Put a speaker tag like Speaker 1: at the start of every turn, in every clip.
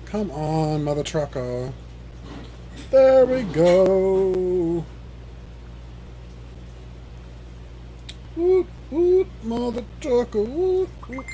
Speaker 1: Come on, mother trucker. There we go. Woot, woot, mother trucker. Woot, woot.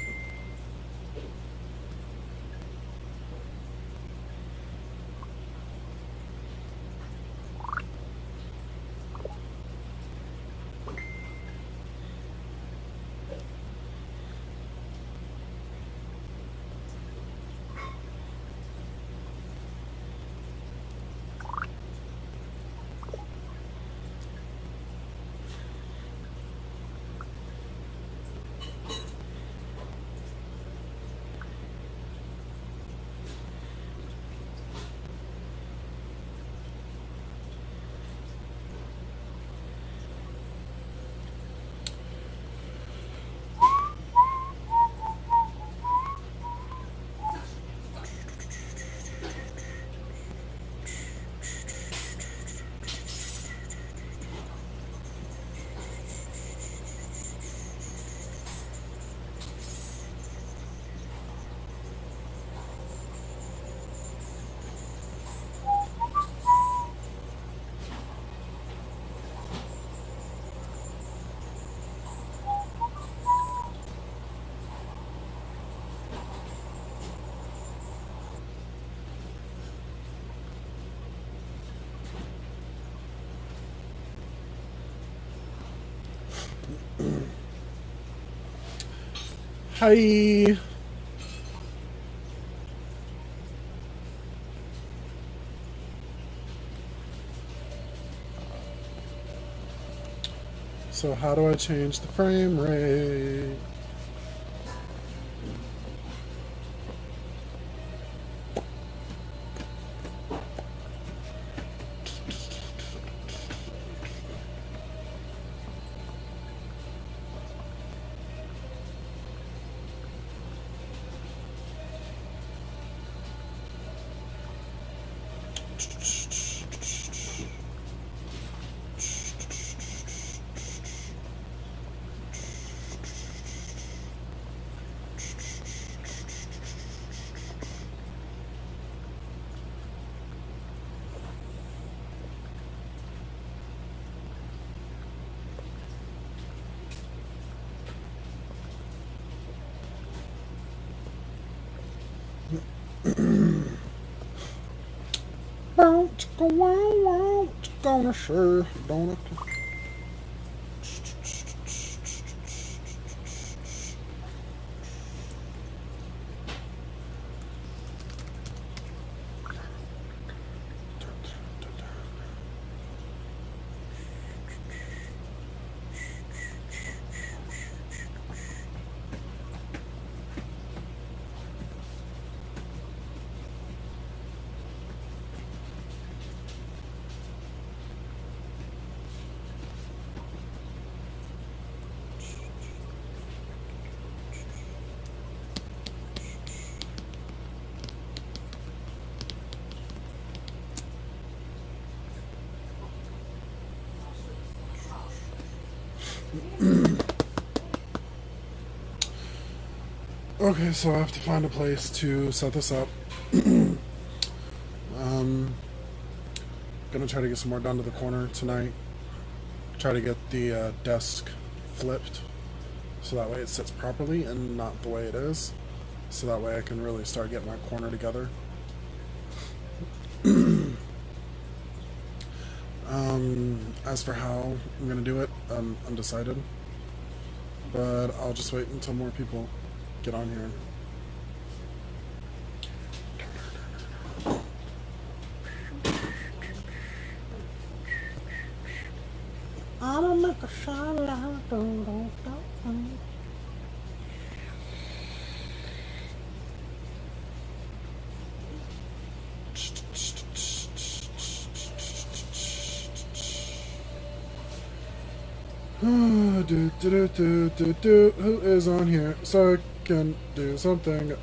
Speaker 1: Hi. So how do I change the frame rate? Bounce, go wow, wow, gonna sure, don't it? Okay, so I have to find a place to set this up. Gonna try to get some more done to the corner tonight. Try to get the desk flipped so that way it sits properly and not the way it is. So that way I can really start getting my corner together. As for how I'm gonna do it, I'm undecided. But I'll just wait until more people get on here. I'ma make a shine like don't. Who is on here so I can do something?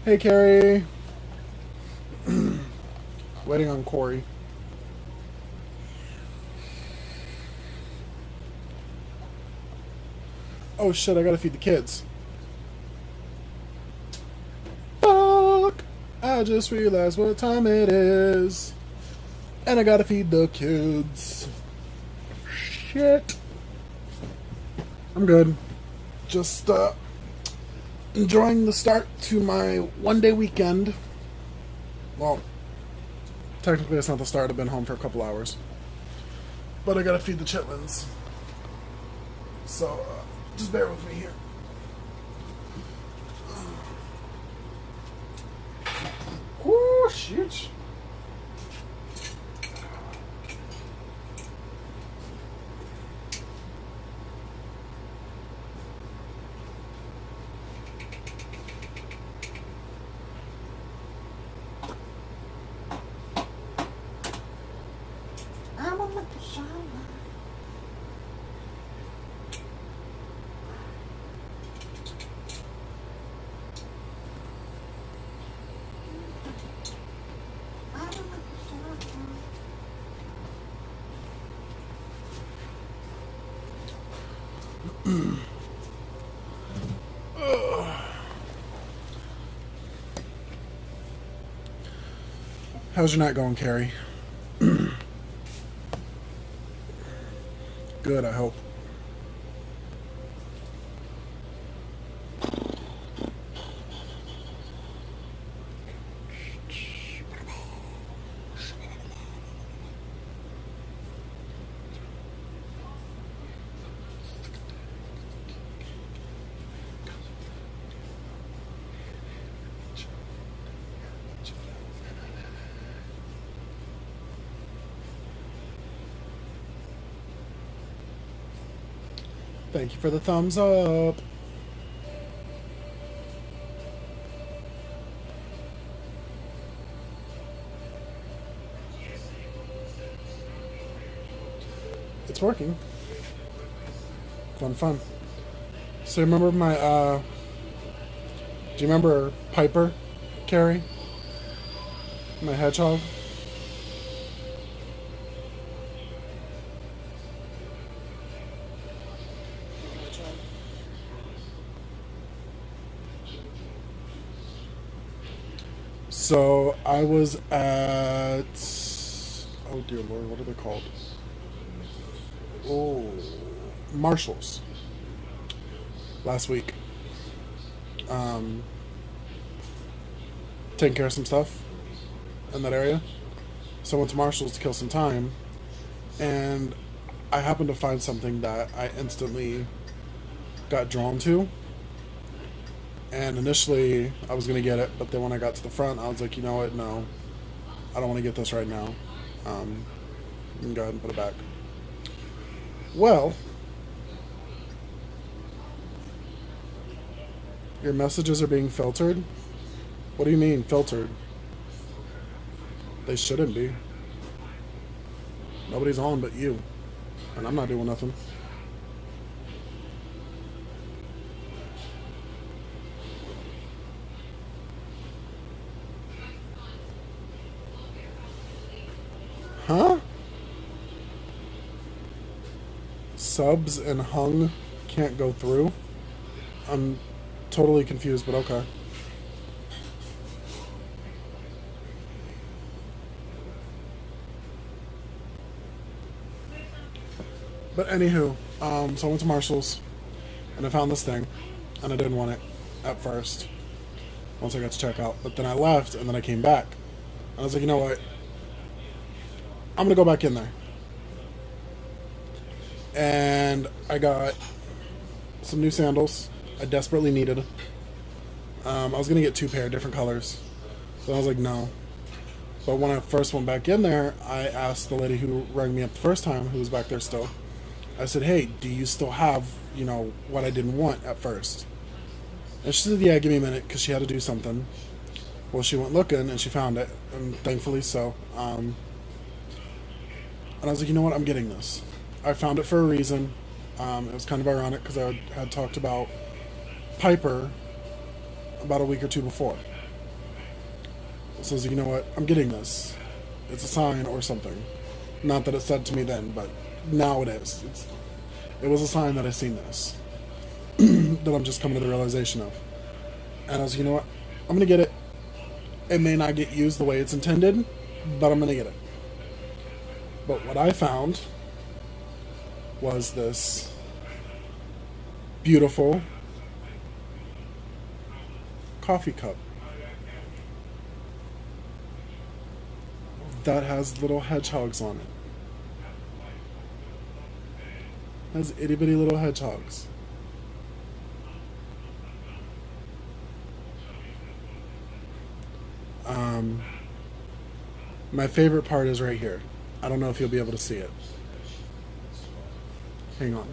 Speaker 1: Hey, Carrie. Waiting on Corey. Oh shit, I gotta feed the kids. Fuck! I just realized what time it is. And I gotta feed the kids. Shit. I'm good. Just enjoying the start to my one-day weekend. Well, technically it's not the start. I've been home for a couple hours. But I gotta feed the chitlins. So, just bear with me here. Whoo, shit. I'm on the shower. How's your night going, Carrie? Good, I hope. Thank you for the thumbs up. It's working. Fun. So remember my, do you remember Piper, Carrie? My hedgehog? So I was at, oh dear Lord, what are they called? Oh, Marshalls last week. Taking care of some stuff in that area. So I went to Marshalls to kill some time, and I happened to find something that I instantly got drawn to. And initially, I was going to get it, but then when I got to the front, I was like, you know what, no. I don't want to get this right now. You can go ahead and put it back. Well, your messages are being filtered? What do you mean, filtered? They shouldn't be. Nobody's on but you. And I'm not doing nothing. Huh? Subs and hung can't go through? I'm totally confused, but okay. But anywho, so I went to Marshall's and I found this thing, and I didn't want it at first once I got to check out. But then I left, and then I came back. And I was like, you know what? I'm gonna go back in there. And I got some new sandals I desperately needed. I was gonna get two pair, different colors. So I was like, no. But when I first went back in there, I asked the lady who rang me up the first time, who was back there still. I said, hey, do you still have, what I didn't want at first? And she said, yeah, give me a minute, because she had to do something. Well, she went looking, and she found it, and thankfully so. And I was like, you know what, I'm getting this. I found it for a reason. It was kind of ironic, because I had talked about Piper about a week or two before. So I was like, you know what? I'm getting this. It's a sign or something. Not that it said to me then, but now it is. It was a sign that I seen this. That I'm just coming to the realization of. And I was like, you know what? I'm going to get it. It may not get used the way it's intended, but I'm going to get it. But what I found was this beautiful coffee cup that has little hedgehogs on it. It has itty bitty little hedgehogs. My favorite part is right here. I don't know if you'll be able to see it. Hang on.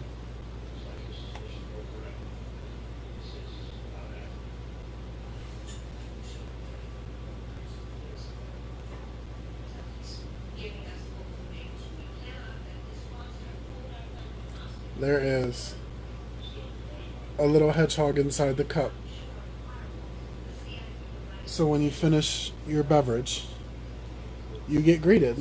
Speaker 1: There is a little hedgehog inside the cup. So when you finish your beverage, you get greeted.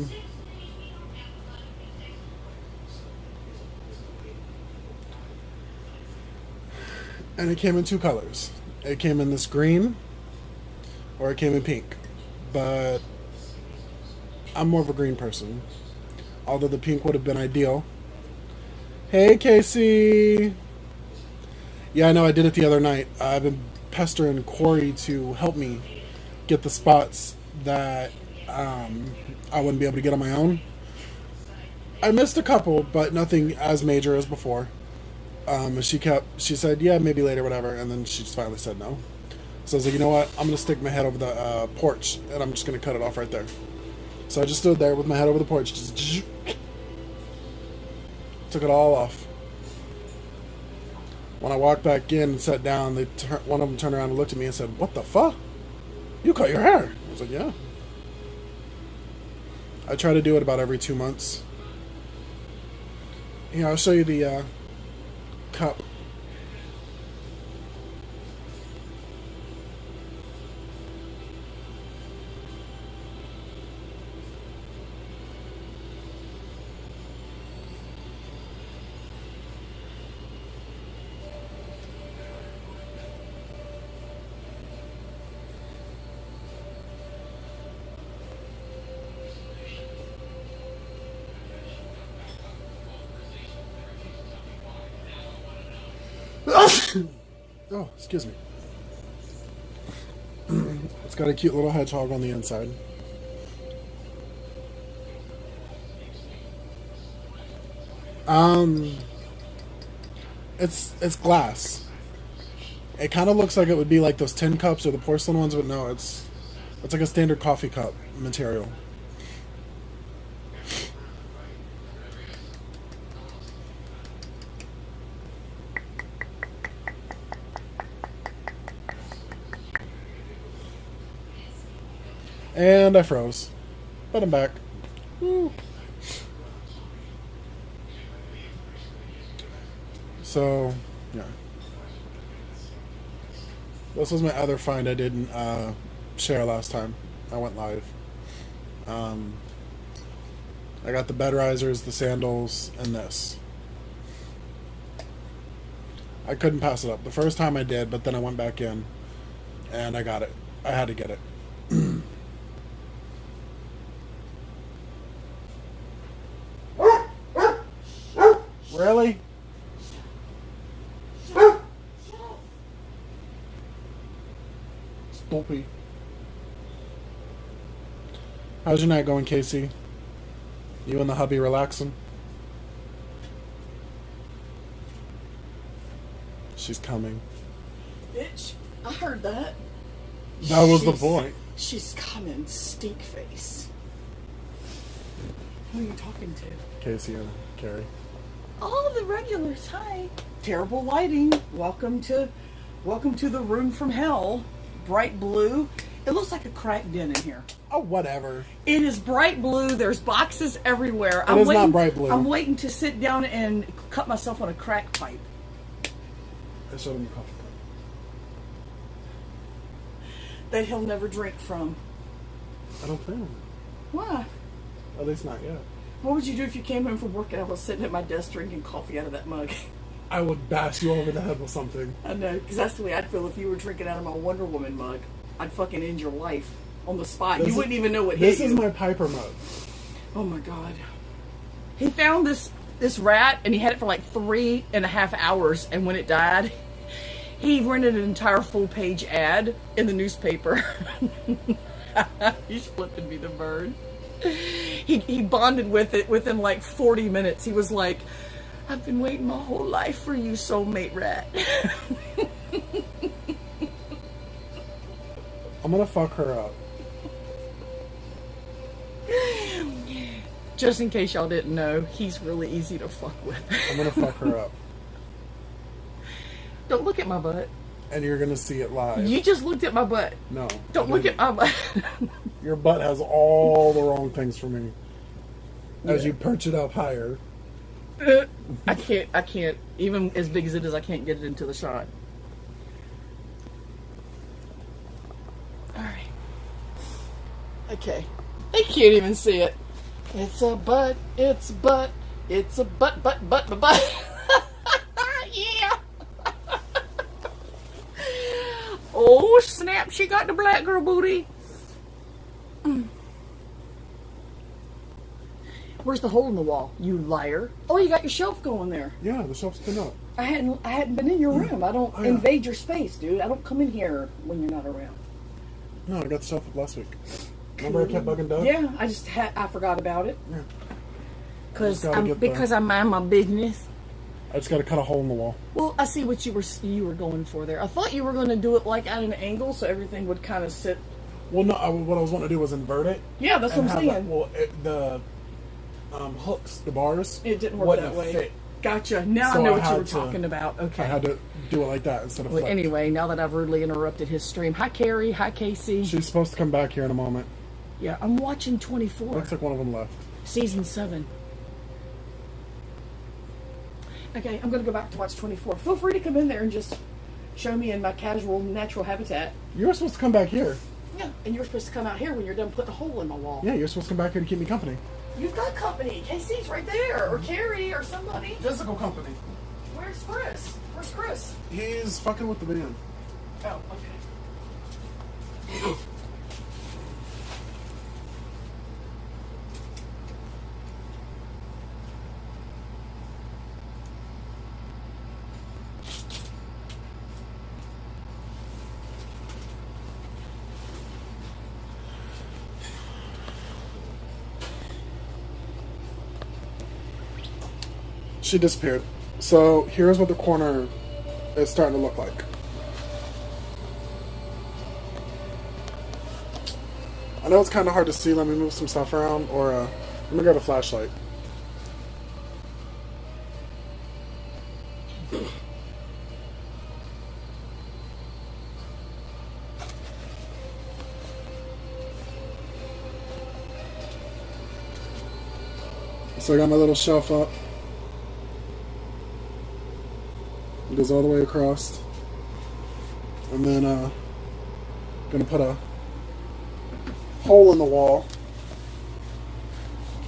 Speaker 1: And it came in two colors. It came in this green, or it came in pink. But I'm more of a green person. Although the pink would have been ideal. Hey, Casey! Yeah, I know, I did it the other night. I've been pestering Corey to help me get the spots that I wouldn't be able to get on my own. I missed a couple, but nothing as major as before. She said, yeah, maybe later, whatever, and then she just finally said no. So I was like, you know what, I'm going to stick my head over the porch, and I'm just going to cut it off right there. So I just stood there with my head over the porch, just took it all off. When I walked back in and sat down, one of them turned around and looked at me and said, what the fuck? You cut your hair? I was like, yeah. I try to do it about every 2 months. Here, I'll show you the cup. Oh, excuse me. It's got a cute little hedgehog on the inside. It's glass. It kind of looks like it would be like those tin cups or the porcelain ones, but no, it's like a standard coffee cup material. And I froze. But I'm back. Woo. So, yeah. This was my other find I didn't share last time I went live. I got the bed risers, the sandals, and this. I couldn't pass it up. The first time I did, but then I went back in and I got it. I had to get it. Really? Spoopy. How's your night going, Casey? You and the hubby relaxing? She's coming.
Speaker 2: Bitch, I heard that.
Speaker 1: That was the point.
Speaker 2: She's coming, stink face. Who are you talking to?
Speaker 1: Casey and Carrie.
Speaker 2: All the regulars, hi. Terrible lighting. Welcome to the room from hell. Bright blue. It looks like a crack den in here.
Speaker 1: Oh, whatever.
Speaker 2: It is bright blue. There's boxes everywhere.
Speaker 1: It is not bright blue.
Speaker 2: I'm waiting to sit down and cut myself on a crack pipe.
Speaker 1: I showed him the coffee cup.
Speaker 2: That he'll never drink from.
Speaker 1: I don't plan on it.
Speaker 2: Why?
Speaker 1: At least not yet.
Speaker 2: What would you do if you came home from work and I was sitting at my desk drinking coffee out of that mug?
Speaker 1: I would bash you over the head with something.
Speaker 2: I know, because that's the way I'd feel if you were drinking out of my Wonder Woman mug. I'd fucking end your life on the spot. You wouldn't even know what hit you.
Speaker 1: This is my Piper mug.
Speaker 2: Oh my God. He found this rat and he had it for like 3.5 hours, and when it died, he rented an entire full-page ad in the newspaper. He's flipping me the bird. He bonded with it within like 40 minutes. He was like, I've been waiting my whole life for you, soulmate rat.
Speaker 1: I'm gonna fuck her up.
Speaker 2: Just in case y'all didn't know, he's really easy to fuck with.
Speaker 1: I'm gonna fuck her up.
Speaker 2: Don't look at my butt.
Speaker 1: And you're gonna see it live.
Speaker 2: You just looked at my butt.
Speaker 1: No.
Speaker 2: Don't look at my butt.
Speaker 1: Your butt has all the wrong things for me. As you perch it up higher.
Speaker 2: I can't. Even as big as it is, I can't get it into the shot. Alright. Okay. They can't even see it. It's a butt, it's a butt, it's a butt. Yeah! Oh, snap, she got the black girl booty. Where's the hole in the wall, you liar? Oh, you got your shelf going there.
Speaker 1: Yeah, the shelf's been up.
Speaker 2: I hadn't been in your room. I don't invade your space, dude. I don't come in here when you're not around.
Speaker 1: No, I got the shelf up last week. Remember I kept bugging Doug?
Speaker 2: Yeah, I forgot about it.
Speaker 1: Yeah.
Speaker 2: Because I mind my business.
Speaker 1: I just gotta cut a hole in the wall.
Speaker 2: Well, I see what you were going for there. I thought you were going to do it like at an angle so everything would kind of sit.
Speaker 1: Well, no, what I was wanting to do was invert it.
Speaker 2: Yeah, that's what I'm saying.
Speaker 1: The hooks, the bars.
Speaker 2: It didn't work that way.
Speaker 1: Fit.
Speaker 2: Gotcha. Now
Speaker 1: So
Speaker 2: I know
Speaker 1: I
Speaker 2: what you
Speaker 1: had
Speaker 2: were
Speaker 1: to-
Speaker 2: talking about. Okay.
Speaker 1: I had to do it like that instead of
Speaker 2: Well,
Speaker 1: flipped.
Speaker 2: anyway, now that I've rudely interrupted his stream. Hi, Carrie. Hi, Casey.
Speaker 1: She's supposed to come back here in a moment.
Speaker 2: Yeah, I'm watching 24.
Speaker 1: Looks like one of them left.
Speaker 2: Season 7. Okay, I'm going to go back to watch 24. Feel free to come in there and just show me in my casual, natural habitat.
Speaker 1: You were supposed to come back here.
Speaker 2: Yeah, and you're supposed to come out here when you're done putting a hole in my wall.
Speaker 1: Yeah, you're supposed to come back here to keep me company.
Speaker 2: You've got company. Casey's right there, or Carrie, or somebody.
Speaker 1: Physical company.
Speaker 2: Where's Chris? Where's Chris?
Speaker 1: He's fucking with the van.
Speaker 2: Oh, okay.
Speaker 1: She disappeared. So here's what the corner is starting to look like. I know it's kind of hard to see. Let me move some stuff around, or let me grab a flashlight. So I got my little shelf up. It goes all the way across. And then gonna put a hole in the wall,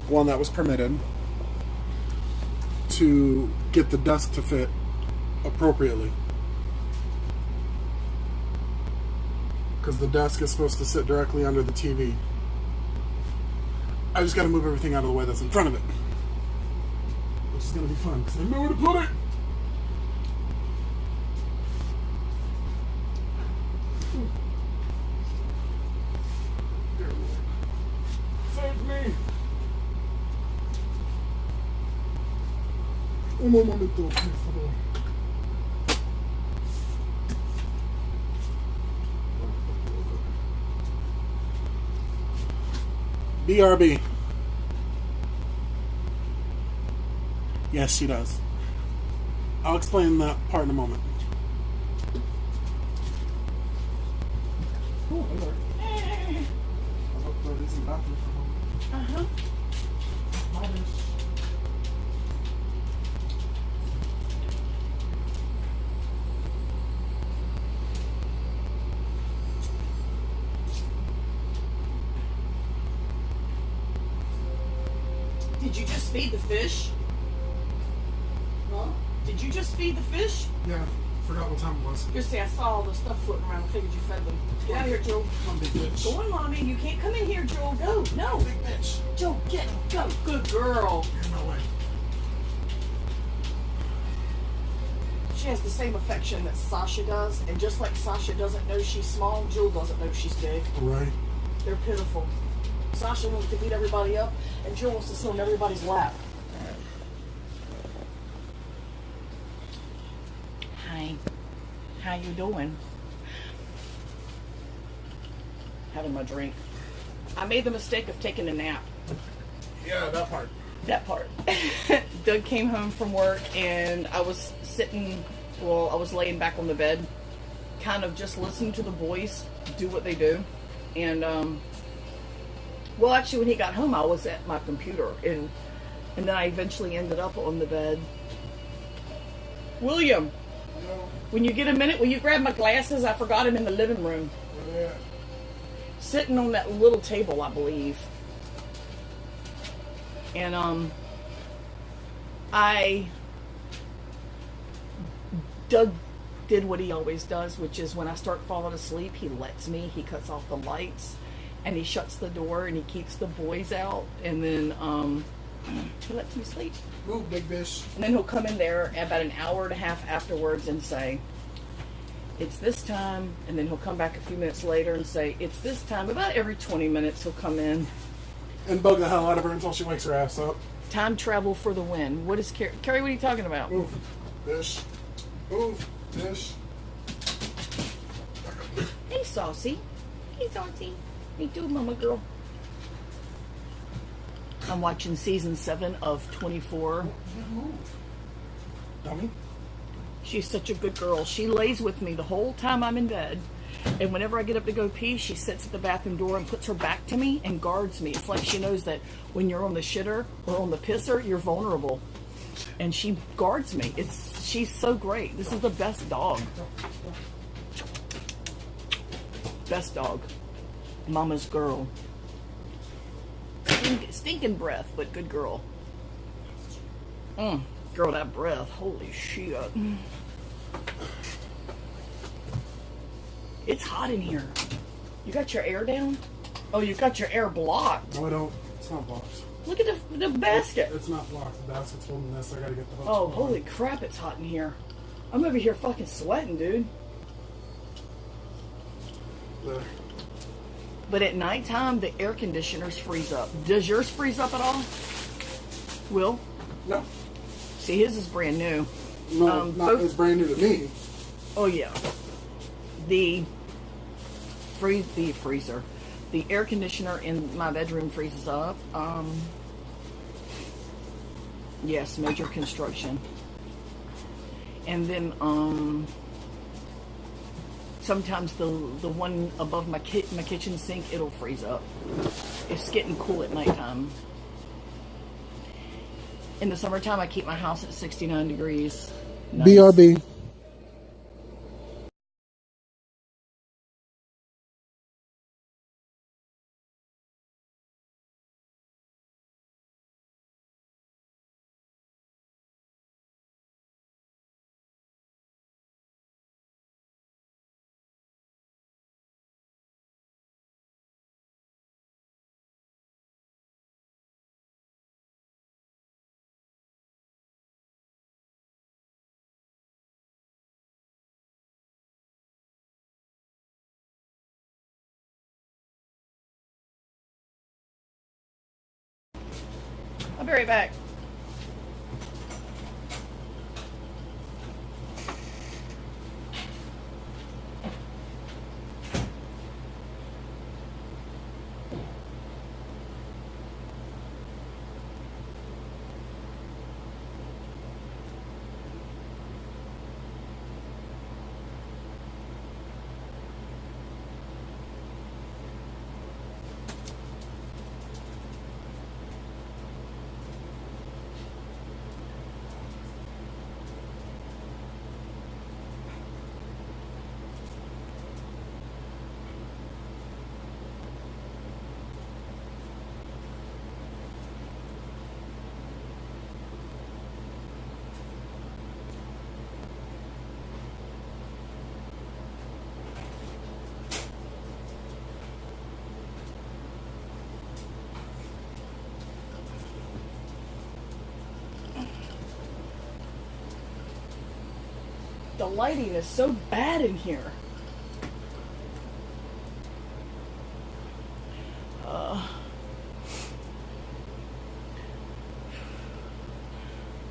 Speaker 1: one that was permitted, to get the desk to fit appropriately. Because the desk is supposed to sit directly under the TV. I just gotta move everything out of the way that's in front of it. Which is gonna be fun, because I know where to put it! Dear Lord. Save me! Un momento, por favor. BRB. Yes, she does. I'll explain that part in a moment. Oh, hello. I'll go throw this in the bathroom for a moment.
Speaker 2: Uh-huh. feed the fish?
Speaker 1: Huh?
Speaker 2: Did you just feed the fish?
Speaker 1: Yeah, forgot what time it was.
Speaker 2: Just say I saw all the stuff floating around. I figured you fed them. Get out of here, Joel.
Speaker 1: Come on, big bitch.
Speaker 2: Go on, Mommy. You can't come in here, Joel. Go. No.
Speaker 1: Big bitch.
Speaker 2: Joel, go. Good girl.
Speaker 1: You're in my way.
Speaker 2: She has the same affection that Sasha does, and just like Sasha doesn't know she's small, Jewel doesn't know she's big.
Speaker 1: Right.
Speaker 2: They're pitiful. Sasha wants to beat everybody up, and Jewel wants to sit on everybody's lap. Hi. How you doing? Having my drink. I made the mistake of taking a nap.
Speaker 1: Yeah, that part.
Speaker 2: That part. Doug came home from work and I was sitting, well, I was laying back on the bed, kind of just listening to the boys do what they do. And, well, actually, when he got home, I was at my computer. And then I eventually ended up on the bed. William, when you get a minute, will you grab my glasses? I forgot them in the living room.
Speaker 1: Yeah.
Speaker 2: Sitting on that little table, I believe. And Doug did what he always does, which is when I start falling asleep, he lets me. He cuts off the lights, and he shuts the door, and he keeps the boys out, and then he lets me sleep.
Speaker 1: Move, big bitch.
Speaker 2: And then he'll come in there about an hour and a half afterwards and say, it's this time, and then he'll come back a few minutes later and say, it's this time. About every 20 minutes he'll come in.
Speaker 1: And bug the hell out of her until she wakes her ass up.
Speaker 2: Time travel for the win. What is Carrie? Carrie, what are you talking about?
Speaker 1: Move, bitch. Move, bitch.
Speaker 2: Hey, Saucy. Hey, Saucy. Hey, too, mama girl. I'm watching season 7 of 24.
Speaker 1: Dummy.
Speaker 2: She's such a good girl. She lays with me the whole time I'm in bed. And whenever I get up to go pee, she sits at the bathroom door and puts her back to me and guards me. It's like she knows that when you're on the shitter or on the pisser, you're vulnerable. And she guards me. She's so great. This is the best dog. Best dog. Mama's girl. Stinking breath, but good girl. Girl, that breath. Holy shit. It's hot in here. You got your air down? Oh, you got your air blocked.
Speaker 1: No, I don't. It's not blocked.
Speaker 2: Look at the basket.
Speaker 1: It's not blocked. The basket's holding this. I gotta get the hooks.
Speaker 2: Oh,
Speaker 1: on.
Speaker 2: holy crap, it's hot in here. I'm over here fucking sweating, dude.
Speaker 1: There.
Speaker 2: But at nighttime, the air conditioners freeze up. Does yours freeze up at all? Will?
Speaker 1: No.
Speaker 2: See, his is brand new.
Speaker 1: No, not as brand new to me.
Speaker 2: Oh, yeah. The freezer. The air conditioner in my bedroom freezes up. Yes, major construction. And then sometimes the one above my kitchen sink, it'll freeze up. It's getting cool at nighttime. In the summertime, I keep my house at 69 degrees. Nice.
Speaker 1: BRB.
Speaker 2: I'll be right back. the lighting is so bad in here.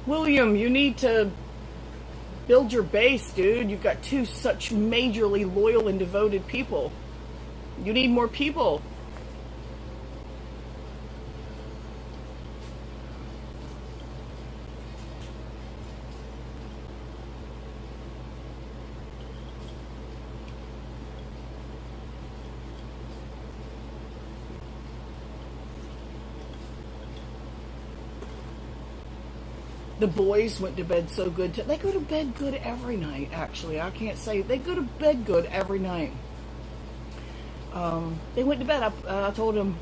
Speaker 2: William, you need to build your base, dude. You've got two such majorly loyal and devoted people. You need more people. The boys went to bed so good. They go to bed good every night, actually. I can't say. They go to bed good every night. They went to bed. I told them,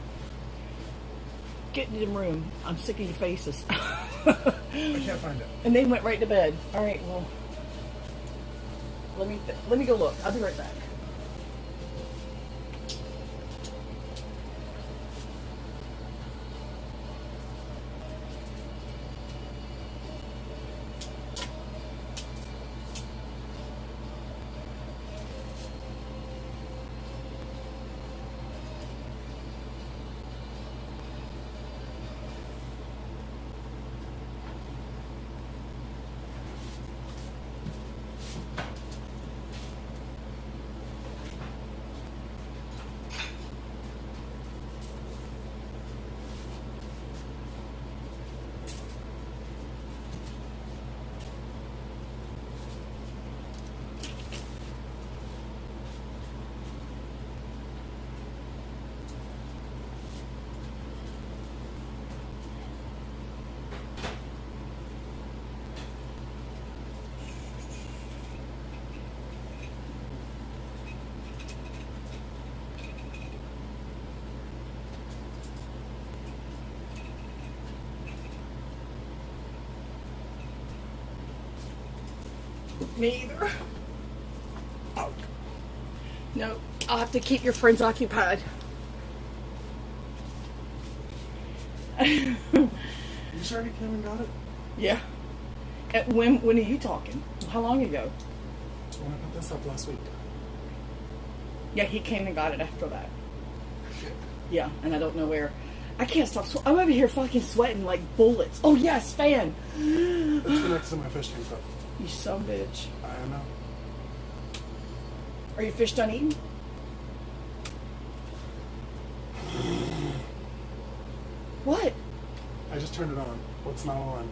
Speaker 2: get in the room. I'm sick of your faces.
Speaker 1: I can't find it.
Speaker 2: And they went right to bed. All right, well, let me go look. I'll be right back. Me either. Oh. No, I'll have to keep your friends occupied.
Speaker 1: You sure he came and got it?
Speaker 2: Yeah. When are you talking? How long ago?
Speaker 1: When I put this up last week.
Speaker 2: Yeah, he came and got it after that.
Speaker 1: Shit.
Speaker 2: Yeah, and I don't know where. I can't stop. I'm over here fucking sweating like bullets. Oh yes, fan.
Speaker 1: It's next to my fish tank cup.
Speaker 2: You son of a bitch.
Speaker 1: I know.
Speaker 2: Are your fish done eating? What?
Speaker 1: I just turned it on. What's not on?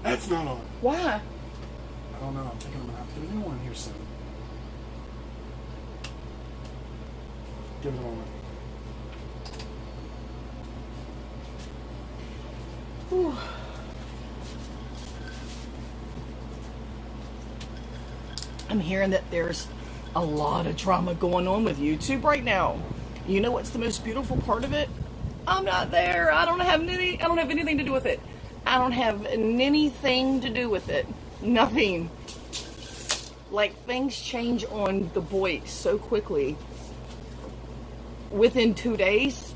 Speaker 1: That's not on.
Speaker 2: Why?
Speaker 1: I don't know. I'm thinking I'm gonna have to get a new one here soon. Give it a moment.
Speaker 2: Whew. I'm hearing that there's a lot of drama going on with YouTube right now. You know what's the most beautiful part of it? I'm not there. I don't have anything to do with it. I don't have anything to do with it. Nothing. Like, things change on The Boys so quickly. Within 2 days,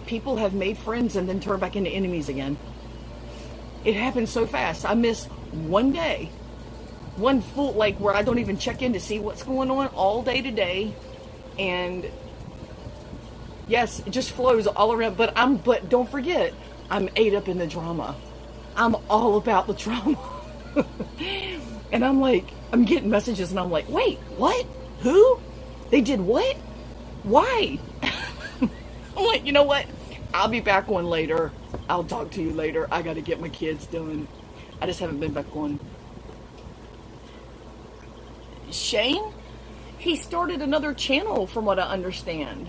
Speaker 2: people have made friends and then turn back into enemies again. It happens so fast. I miss one day. One full, like, where I don't even check in to see what's going on all day today. And yes, it just flows all around. But don't forget, I'm ate up in the drama. I'm all about the drama. And I'm like, I'm getting messages and I'm like, wait, what? Who? They did what? Why? I'm like, you know what? I'll be back on later. I'll talk to you later. I got to get my kids done. I just haven't been back on. Shane? He started another channel from what I understand.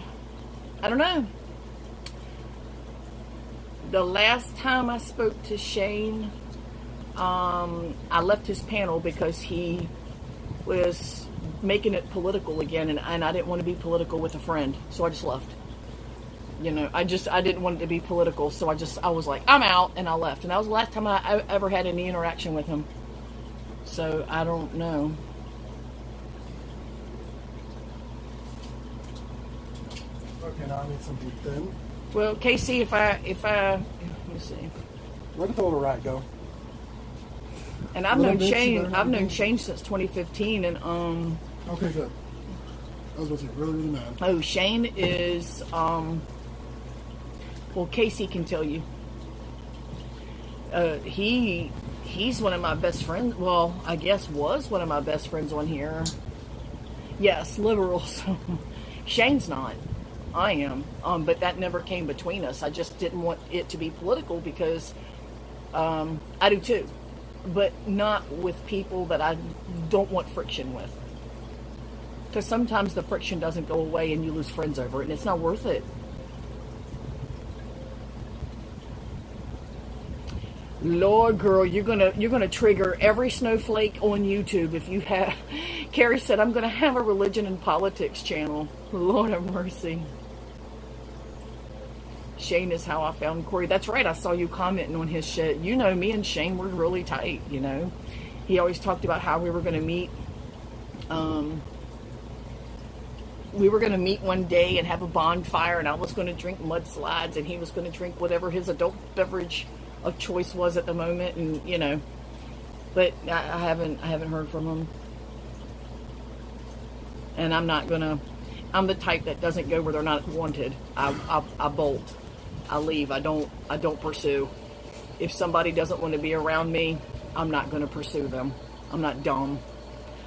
Speaker 2: I don't know. The last time I spoke to Shane, I left his panel because he was making it political again, and I didn't want to be political with a friend, so I just left. You know, I didn't want it to be political, so I was like, I'm out, and I left. And that was the last time I ever had any interaction with him. So I don't know.
Speaker 1: Okay, now I need something thin.
Speaker 2: Well, Casey, if I let me see.
Speaker 1: Where did the little rat go?
Speaker 2: And I've known Shane. I've known Shane since 2015, and
Speaker 3: Okay, good. I was about to say really, really mad.
Speaker 2: oh, Shane is well, Casey can tell you. He's one of my best friends. Well, I guess was one of my best friends on here. Yes, liberals. Shane's not. I am. But that never came between us. I just didn't want it to be political because I do too. But not with people that I don't want friction with. Because sometimes the friction doesn't go away and you lose friends over it, and it's not worth it. Lord, girl, you're gonna trigger every snowflake on YouTube if you have. Carrie said, "I'm gonna have a religion and politics channel." Lord have mercy. Shane is how I found Corey. That's right. I saw you commenting on his shit. You know, me and Shane were really tight. You know, he always talked about how we were gonna meet. We were going to meet one day and have a bonfire, and I was going to drink mudslides, and he was going to drink whatever his adult beverage of choice was at the moment, and you know. But I haven't heard from him, and I'm not gonna. I'm the type that doesn't go where they're not wanted. I bolt. I leave. I don't pursue. If somebody doesn't want to be around me, I'm not going to pursue them. I'm not dumb.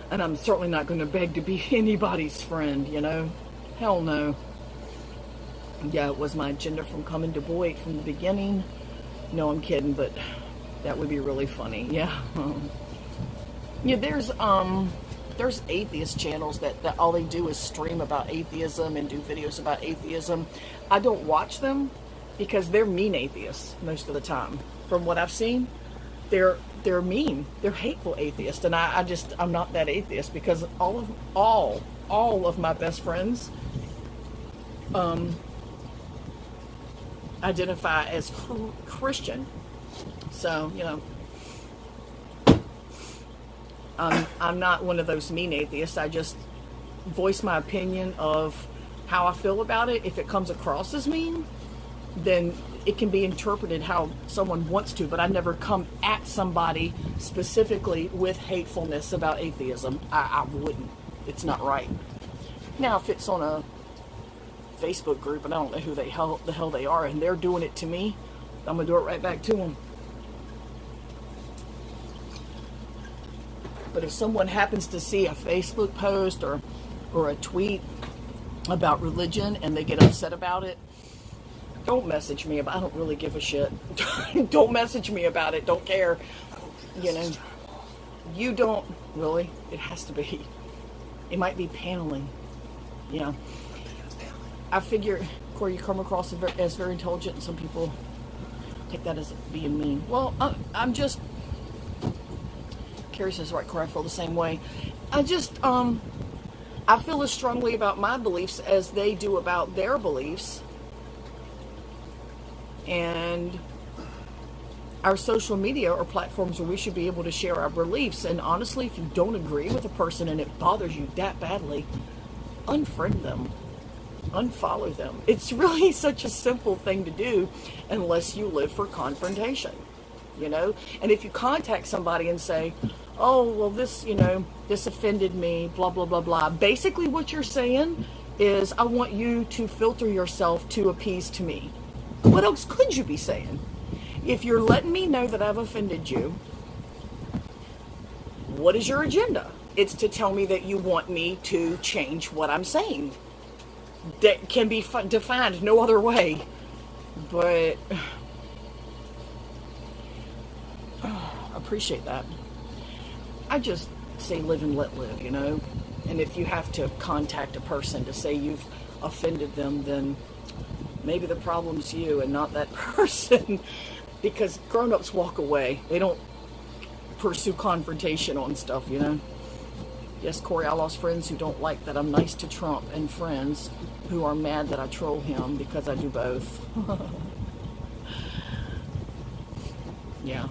Speaker 2: And I'm certainly not going to beg to be anybody's friend, you know? Hell no. Yeah, it was my agenda from coming to Boyd from the beginning. No, I'm kidding, but that would be really funny. Yeah. Yeah, there's atheist channels that all they do is stream about atheism and do videos about atheism. I don't watch them because they're mean atheists most of the time. From what I've seen, they're mean. They're hateful atheists, and I'm not that atheist because all of my best friends identify as Christian. So, you know, I'm not one of those mean atheists. I just voice my opinion of how I feel about it. If it comes across as mean, then it can be interpreted how someone wants to, but I never come at somebody specifically with hatefulness about atheism. I wouldn't. It's not right. Now, if it's on a Facebook group and I don't know who the hell they are, and they're doing it to me, I'm gonna do it right back to them. But if someone happens to see a Facebook post or a tweet about religion and they get upset about it, don't message me about it. I don't really give a shit. Don't message me about it. Don't care. You know, you don't really. It has to be. It might be paneling. You know, I figure, Corey, you come across as very intelligent, and some people take that as being mean. Well, I'm just. Carrie says, right, Corey, I feel the same way. I feel as strongly about my beliefs as they do about their beliefs. And our social media are platforms where we should be able to share our beliefs. And honestly, if you don't agree with a person and it bothers you that badly, unfriend them, unfollow them. It's really such a simple thing to do unless you live for confrontation, you know? And if you contact somebody and say, oh, well, this, you know, this offended me, blah, blah, blah, blah. Basically what you're saying is, I want you to filter yourself to appease to me. What else could you be saying? If you're letting me know that I've offended you, what is your agenda? It's to tell me that you want me to change what I'm saying. That can be defined no other way. But appreciate that. I just say live and let live, you know? And if you have to contact a person to say you've offended them, then maybe the problem's you and not that person. Because grown-ups walk away. They don't pursue confrontation on stuff, you know? Yes, Corey, I lost friends who don't like that I'm nice to Trump, and friends who are mad that I troll him, because I do both. Yeah.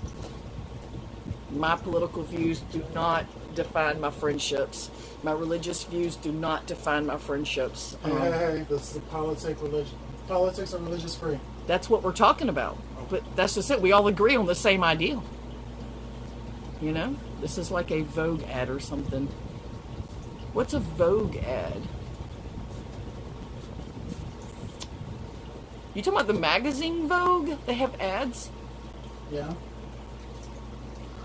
Speaker 2: My political views do not define my friendships. My religious views do not define my friendships.
Speaker 3: Hey, this is politics are religious free.
Speaker 2: That's what we're talking about. But that's just it. We all agree on the same idea. You know, this is like a Vogue ad or something. What's a Vogue ad? You talking about the magazine Vogue? They have ads?
Speaker 3: Yeah.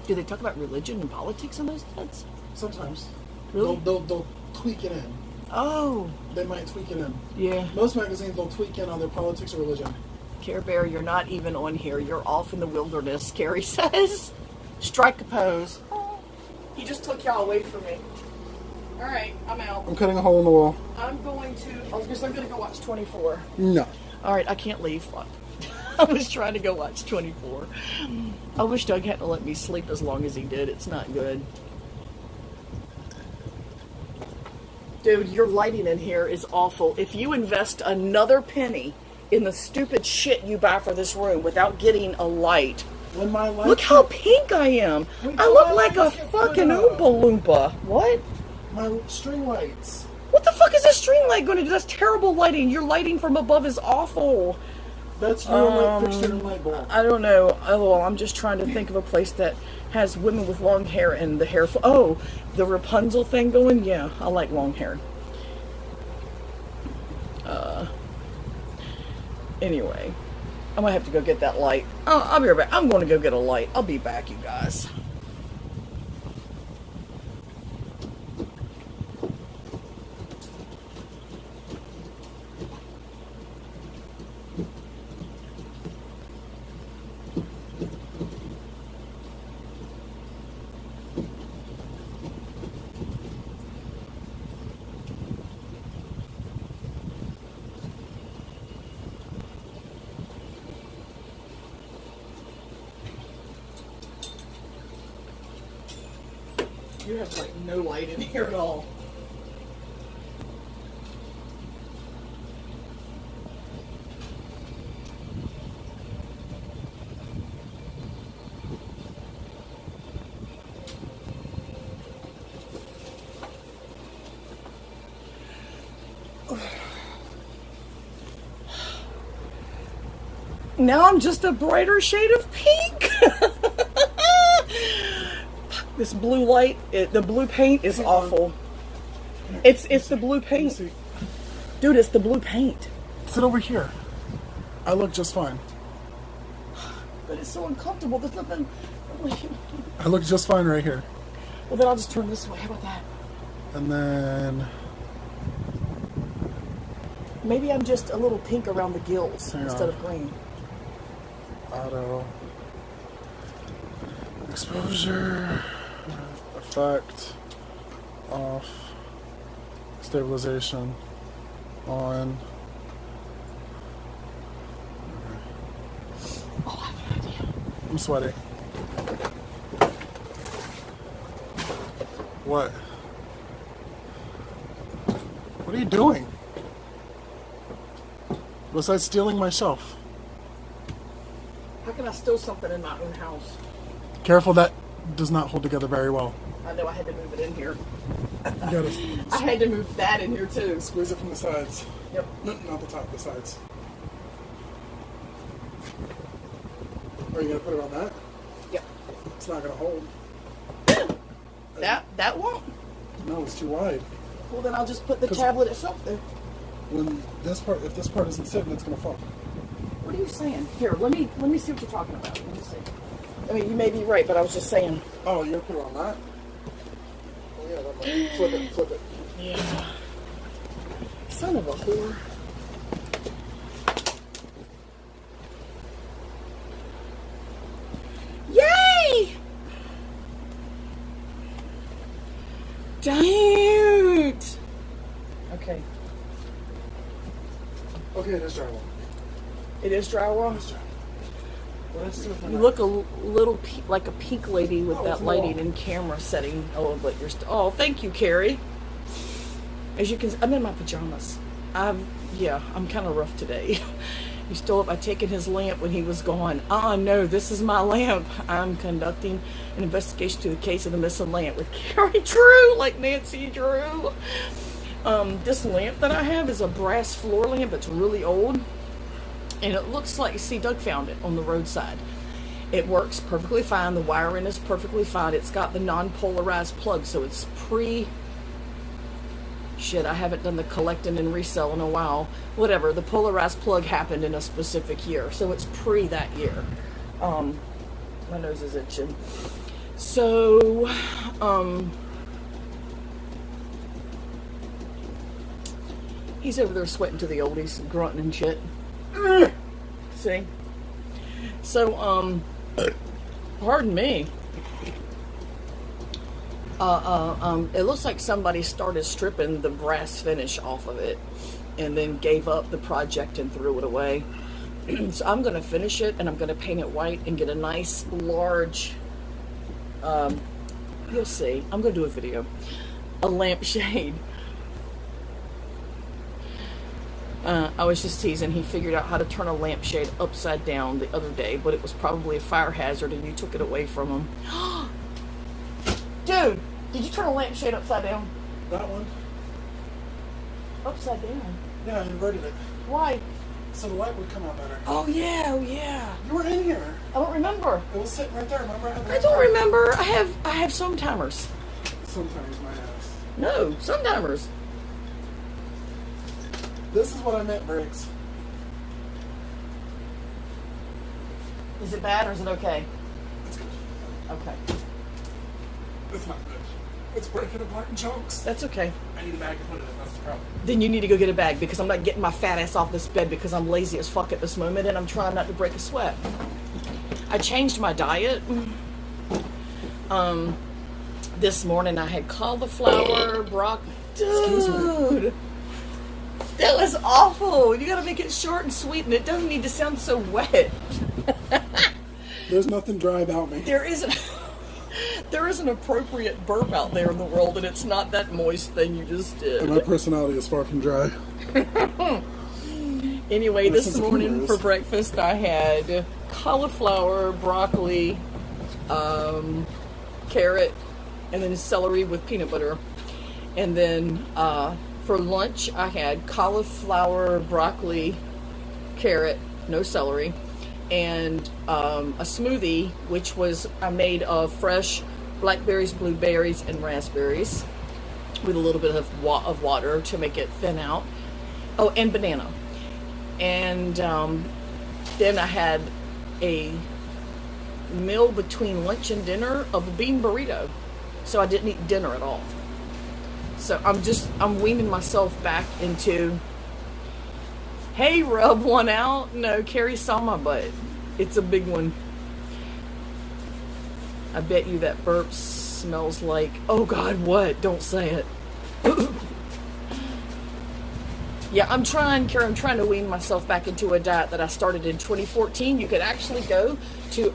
Speaker 2: Do they talk about religion and politics in those ads?
Speaker 3: Sometimes.
Speaker 2: Really?
Speaker 3: They'll tweak it in.
Speaker 2: Oh,
Speaker 3: They might tweak it in.
Speaker 2: yeah.
Speaker 3: Most magazines they'll tweak in either politics or religion.
Speaker 2: Care Bear, you're not even on here. You're off in the wilderness, Carrie says. Strike a pose. He just took y'all away from me. All right, I'm out.
Speaker 3: I'm cutting a hole in the wall.
Speaker 2: I'm going to go watch 24.
Speaker 3: No.
Speaker 2: All right, I can't leave. I was trying to go watch 24. I wish Doug hadn't let me sleep as long as he did. It's not good. Dude, your lighting in here is awful. If you invest another penny in the stupid shit you buy for this room without getting a light,
Speaker 3: When my lights
Speaker 2: look how pink I am.
Speaker 3: Wait
Speaker 2: I
Speaker 3: till
Speaker 2: look
Speaker 3: my
Speaker 2: like a
Speaker 3: lights get
Speaker 2: fucking
Speaker 3: put up.
Speaker 2: Oompa Loompa. What?
Speaker 3: my string lights.
Speaker 2: What the fuck is this string light going to do? That's terrible lighting. Your lighting from above is awful.
Speaker 3: That's your light fixture and light bulb.
Speaker 2: I don't know. Oh, well, I'm just trying to think of a place that has women with long hair and the hair. Oh, the Rapunzel thing going? Yeah, I like long hair. Anyway, I'm gonna have to go get that light. I'll be right back. I'm going to go get a light. I'll be back, you guys. You have like no light in here at all. Now I'm just a brighter shade of pink. This blue light, the blue paint is awful. It's the blue paint.
Speaker 1: See,
Speaker 2: Dude, it's the blue paint.
Speaker 1: sit over here. I look just fine.
Speaker 2: But it's so uncomfortable. There's nothing.
Speaker 1: I look just fine right here.
Speaker 2: Well, then I'll just turn this way. How about that?
Speaker 1: And then
Speaker 2: Maybe I'm just a little pink around the gills
Speaker 1: Hang
Speaker 2: instead
Speaker 1: on.
Speaker 2: of green.
Speaker 1: auto exposure effect off, stabilization on.
Speaker 2: Oh, I have an idea.
Speaker 1: I'm sweaty. What? What are you doing? Besides stealing my shelf.
Speaker 2: How can I steal something in my own house?
Speaker 1: Careful, that does not hold together very well.
Speaker 2: I know I had to move it in here.
Speaker 1: You gotta
Speaker 2: I had to move that in here too.
Speaker 1: squeeze it from the sides.
Speaker 2: Yep.
Speaker 1: No, not the top, the sides. Are you gonna put it on that?
Speaker 2: Yep.
Speaker 1: It's not gonna hold.
Speaker 2: That won't.
Speaker 1: No, it's too wide.
Speaker 2: Well, then I'll just put the
Speaker 1: 'Cause-
Speaker 2: tablet itself there.
Speaker 1: When this part, if this part isn't sitting, it's gonna fall.
Speaker 2: What are you saying? Here, let me see what you're talking about. Let me see. I mean, you may be right, but I was just saying.
Speaker 1: Oh, you're gonna put it on that? Oh yeah, that might. Flip it.
Speaker 2: Yeah. Son of a whore. Yay! Don't. Okay.
Speaker 1: Okay, it is drywall.
Speaker 2: It is drywall.
Speaker 1: It's drywall. Well, let's do it for
Speaker 2: You
Speaker 1: now.
Speaker 2: look a little like a pink lady with
Speaker 1: Oh, it's
Speaker 2: that
Speaker 1: a
Speaker 2: lighting
Speaker 1: wall.
Speaker 2: and camera setting. Oh, but you're oh, thank you, Carrie. As you can, I'm in my pajamas. I'm kind of rough today. He stole it by taking his lamp when he was gone. No, this is my lamp. I'm conducting an investigation to the case of the missing lamp with Carrie Drew, like Nancy Drew. This lamp that I have is a brass floor lamp. It's really old. And it looks like, see, Doug found it on the roadside. It works perfectly fine. The wiring is perfectly fine. It's got the non-polarized plug, so it's shit, I haven't done the collecting and resell in a while. Whatever, the polarized plug happened in a specific year, so it's pre that year. My nose is itching. So, he's over there sweating to the oldies, grunting and shit. See? So, pardon me. It looks like somebody started stripping the brass finish off of it and then gave up the project and threw it away. So I'm going to finish it and I'm going to paint it white and get a nice large, you'll see, I'm going to do a video, a lampshade. I was just teasing, he figured out how to turn a lampshade upside down the other day, but it was probably a fire hazard and you took it away from him. Dude, did you turn a lampshade upside down?
Speaker 3: That one?
Speaker 2: Upside down?
Speaker 3: Yeah, I inverted it.
Speaker 2: Why?
Speaker 3: So the light would come out better.
Speaker 2: Oh yeah, oh yeah.
Speaker 3: You were in here.
Speaker 2: I don't remember.
Speaker 3: It was sitting right there. Remember?
Speaker 2: I don't remember. I have some timers.
Speaker 3: Sometimes my ass.
Speaker 2: No, some timers.
Speaker 3: This is what I meant, Briggs.
Speaker 2: Is it bad or is it okay?
Speaker 3: It's good.
Speaker 2: Okay.
Speaker 3: It's not good. It's breaking apart in chunks.
Speaker 2: That's okay.
Speaker 3: I need a bag to put it in. That's the problem.
Speaker 2: Then you need to go get a bag because I'm not getting my fat ass off this bed because I'm lazy as fuck at this moment and I'm trying not to break a sweat. I changed my diet. This morning I had cauliflower, broccoli. Dude, that was awful. You gotta make it short and sweet and it doesn't need to sound so wet.
Speaker 3: There's nothing dry about me.
Speaker 2: There is an appropriate burp out there in the world, and it's not that moist thing you just did.
Speaker 3: And my personality is far from dry.
Speaker 2: Anyway, this
Speaker 3: This is
Speaker 2: morning
Speaker 3: humorous.
Speaker 2: for breakfast I had cauliflower, broccoli, carrot, and then celery with peanut butter. And then for lunch I had cauliflower, broccoli, carrot, no celery, and a smoothie, which was made of fresh blackberries, blueberries, and raspberries with a little bit of water to make it thin out. Oh, and banana. And then I had a meal between lunch and dinner of a bean burrito. So I didn't eat dinner at all. So I'm weaning myself back into, hey, rub one out. No, Carrie saw my butt. It's a big one. I bet you that burp smells like, oh God, what? Don't say it. Yeah, I'm trying to wean myself back into a diet that I started in 2014. You could actually go to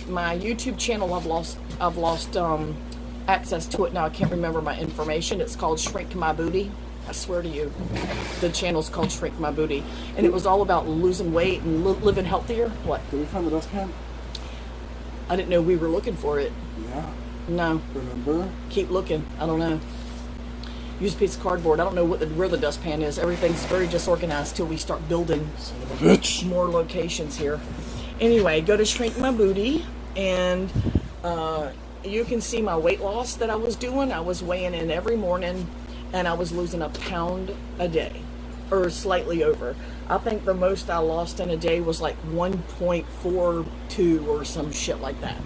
Speaker 2: my YouTube channel. I've lost access to it now. I can't remember my information. It's called Shrink My Booty. I swear to you, the channel's called Shrink My Booty, and it was all about losing weight and living healthier. What?
Speaker 3: Did we find the dustpan?
Speaker 2: I didn't know we were looking for it.
Speaker 3: Yeah.
Speaker 2: No.
Speaker 3: Remember?
Speaker 2: Keep looking. I don't know. Use a piece of cardboard. I don't know where the dustpan is. Everything's very disorganized till we start building
Speaker 3: Son of a bitch.
Speaker 2: more locations here. Anyway, go to Shrink My Booty, and you can see my weight loss that I was doing. I was weighing in every morning, and I was losing a pound a day, or slightly over. I think the most I lost in a day was like 1.42 or some shit like that.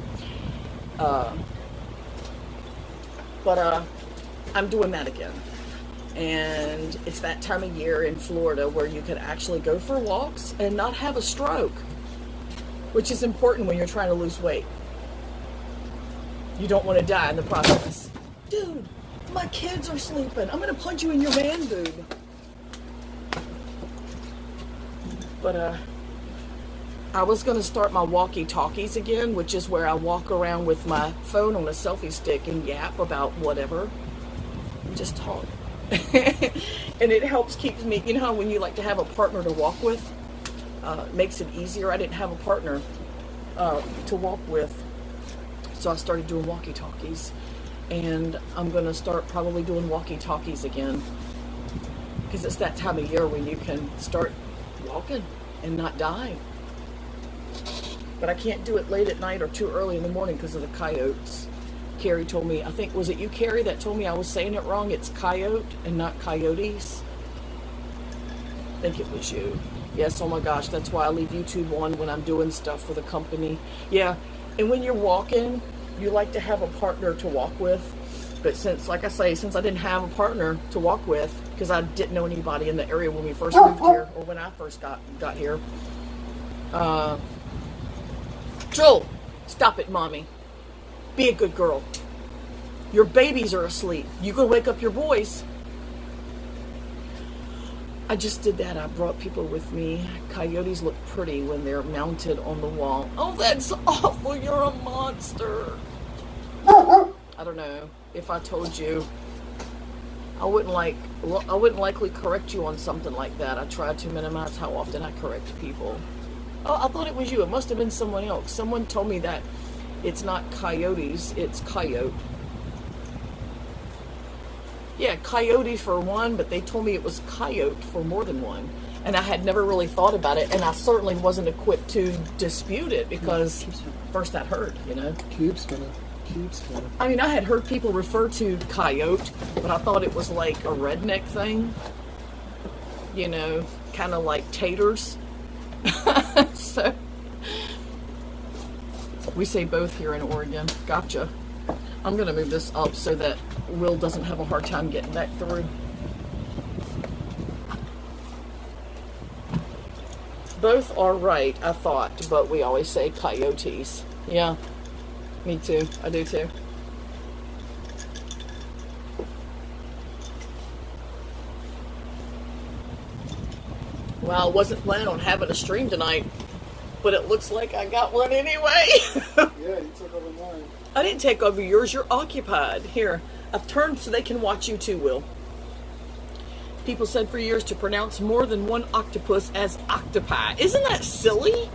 Speaker 2: But I'm doing that again. And it's that time of year in Florida where you can actually go for walks and not have a stroke, which is important when you're trying to lose weight. You don't want to die in the process. Dude, my kids are sleeping. I'm going to punch you in your man boob. But I was going to start my walkie-talkies again, which is where I walk around with my phone on a selfie stick and yap about whatever. Just talk. And it helps keep me, you know how when you like to have a partner to walk with, it makes it easier. I didn't have a partner to walk with, so I started doing walkie-talkies, and I'm going to start probably doing walkie-talkies again, because it's that time of year when you can start walking and not die. but I can't do it late at night or too early in the morning because of the coyotes. Carrie told me, I think, was it you, Carrie, that told me I was saying it wrong? It's coyote and not coyotes. I think it was you. Yes, oh my gosh, that's why I leave YouTube on when I'm doing stuff for the company. Yeah, and when you're walking, you like to have a partner to walk with. But since, like I say, since I didn't have a partner to walk with, because I didn't know anybody in the area when we first moved here, or when I first got here. Joel, stop it, Mommy. Be a good girl. Your babies are asleep. You go wake up your boys. I just did that. I brought people with me. Coyotes look pretty when they're mounted on the wall. Oh, that's awful. You're a monster. I don't know if I told you. I wouldn't likely correct you on something like that. I try to minimize how often I correct people. Oh, I thought it was you. It must have been someone else. Someone told me that it's not coyotes, it's coyote. Yeah, coyote for one, but they told me it was coyote for more than one. And I had never really thought about it, and I certainly wasn't equipped to dispute it because first that hurt, you know.
Speaker 3: Keep spinning. Keep spinning.
Speaker 2: I mean, I had heard people refer to coyote, but I thought it was like a redneck thing. You know, kind of like taters. So, we say both here in Oregon. Gotcha. I'm going to move this up so that Will doesn't have a hard time getting back through. Both are right, I thought, but we always say coyotes. Yeah, me too. I do too. Well, I wasn't planning on having a stream tonight, but it looks like I got one anyway.
Speaker 3: Yeah, you took over mine.
Speaker 2: I didn't take over yours. You're occupied. Here, I've turned so they can watch you too, Will. People said for years to pronounce more than one octopus as octopi. Isn't that silly?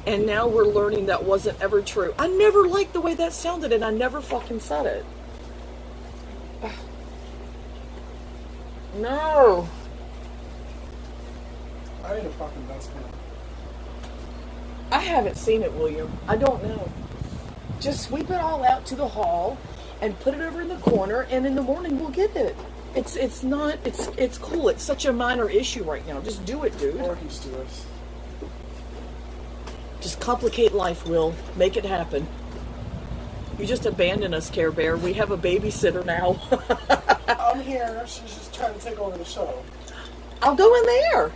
Speaker 2: And now we're learning that wasn't ever true. I never liked the way that sounded, and I never fucking said it. No.
Speaker 3: I need a fucking dustbin.
Speaker 2: I haven't seen it, William. I don't know. Just sweep it all out to the hall and put it over in the corner, and in the morning we'll get it. It's cool. It's such a minor issue right now. Just do it, dude.
Speaker 3: Or he's to us.
Speaker 2: Just complicate life, Will. Make it happen. You just abandoned us, Care Bear. We have a babysitter now.
Speaker 3: I'm here. She's just trying to take over the show.
Speaker 2: I'll go in there.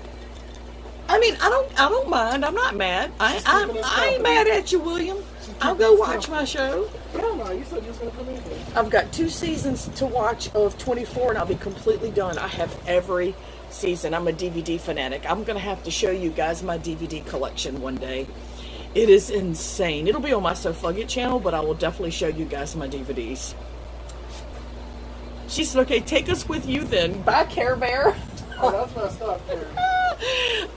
Speaker 2: I mean, I don't mind. I'm not mad. I ain't mad at you, William. I'll go watch my show.
Speaker 3: Hell no, you said you was going to come in here.
Speaker 2: I've got 2 seasons to watch of 24, and I'll be completely done. I have every season. I'm a DVD fanatic. I'm going to have to show you guys my DVD collection one day. It is insane. It'll be on my So Fug It channel, but I will definitely show you guys my DVDs. She said, okay, take us with you then. Bye, Care Bear.
Speaker 3: Oh, that's messed up there.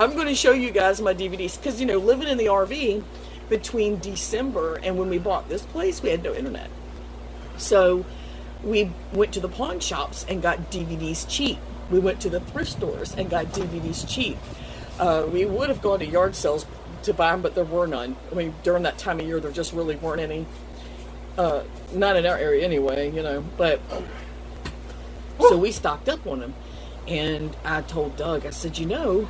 Speaker 2: I'm going to show you guys my DVDs because, you know, living in the RV between December and when we bought this place, we had no internet. So we went to the pawn shops and got DVDs cheap. We went to the thrift stores and got DVDs cheap. We would have gone to yard sales to buy them, but there were none. I mean, during that time of year, there just really weren't any. Not in our area anyway, you know. But so we stocked up on them. And I told Doug, I said, you know,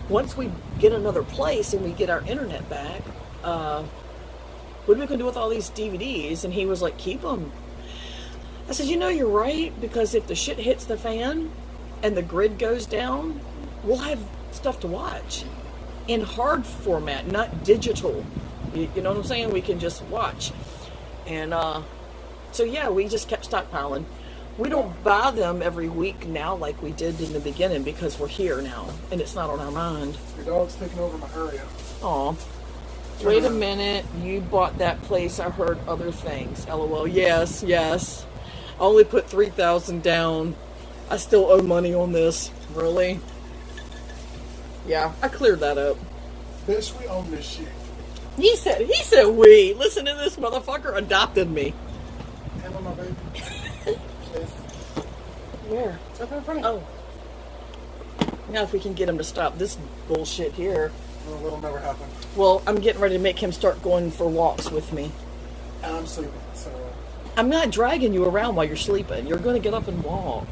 Speaker 2: once we get another place and we get our internet back, what are we going to do with all these DVDs? And he was like, keep them. I said, you know, you're right, because if the shit hits the fan and the grid goes down, we'll have stuff to watch in hard format, not digital. You know what I'm saying? We can just watch. And so, yeah, we just kept stockpiling. We don't buy them every week now like we did in the beginning because we're here now and it's not on our mind.
Speaker 3: Your dog's taking over my area.
Speaker 2: Aw. Wait a minute. You bought that place. I heard other things. LOL. Yes, yes. I only put $3,000 down. I still owe money on this. Really? Yeah, I cleared that up.
Speaker 3: Bitch, we own this shit.
Speaker 2: He said we. Listen to this motherfucker adopted me.
Speaker 3: Handle my baby.
Speaker 2: Where?
Speaker 3: It's up in front of you.
Speaker 2: Oh. Now if we can get him to stop this bullshit here.
Speaker 1: Well, it'll never happen.
Speaker 2: Well, I'm getting ready to make him start going for walks with me.
Speaker 1: And I'm sleeping, so...
Speaker 2: I'm not dragging you around while you're sleeping. You're going to get up and walk.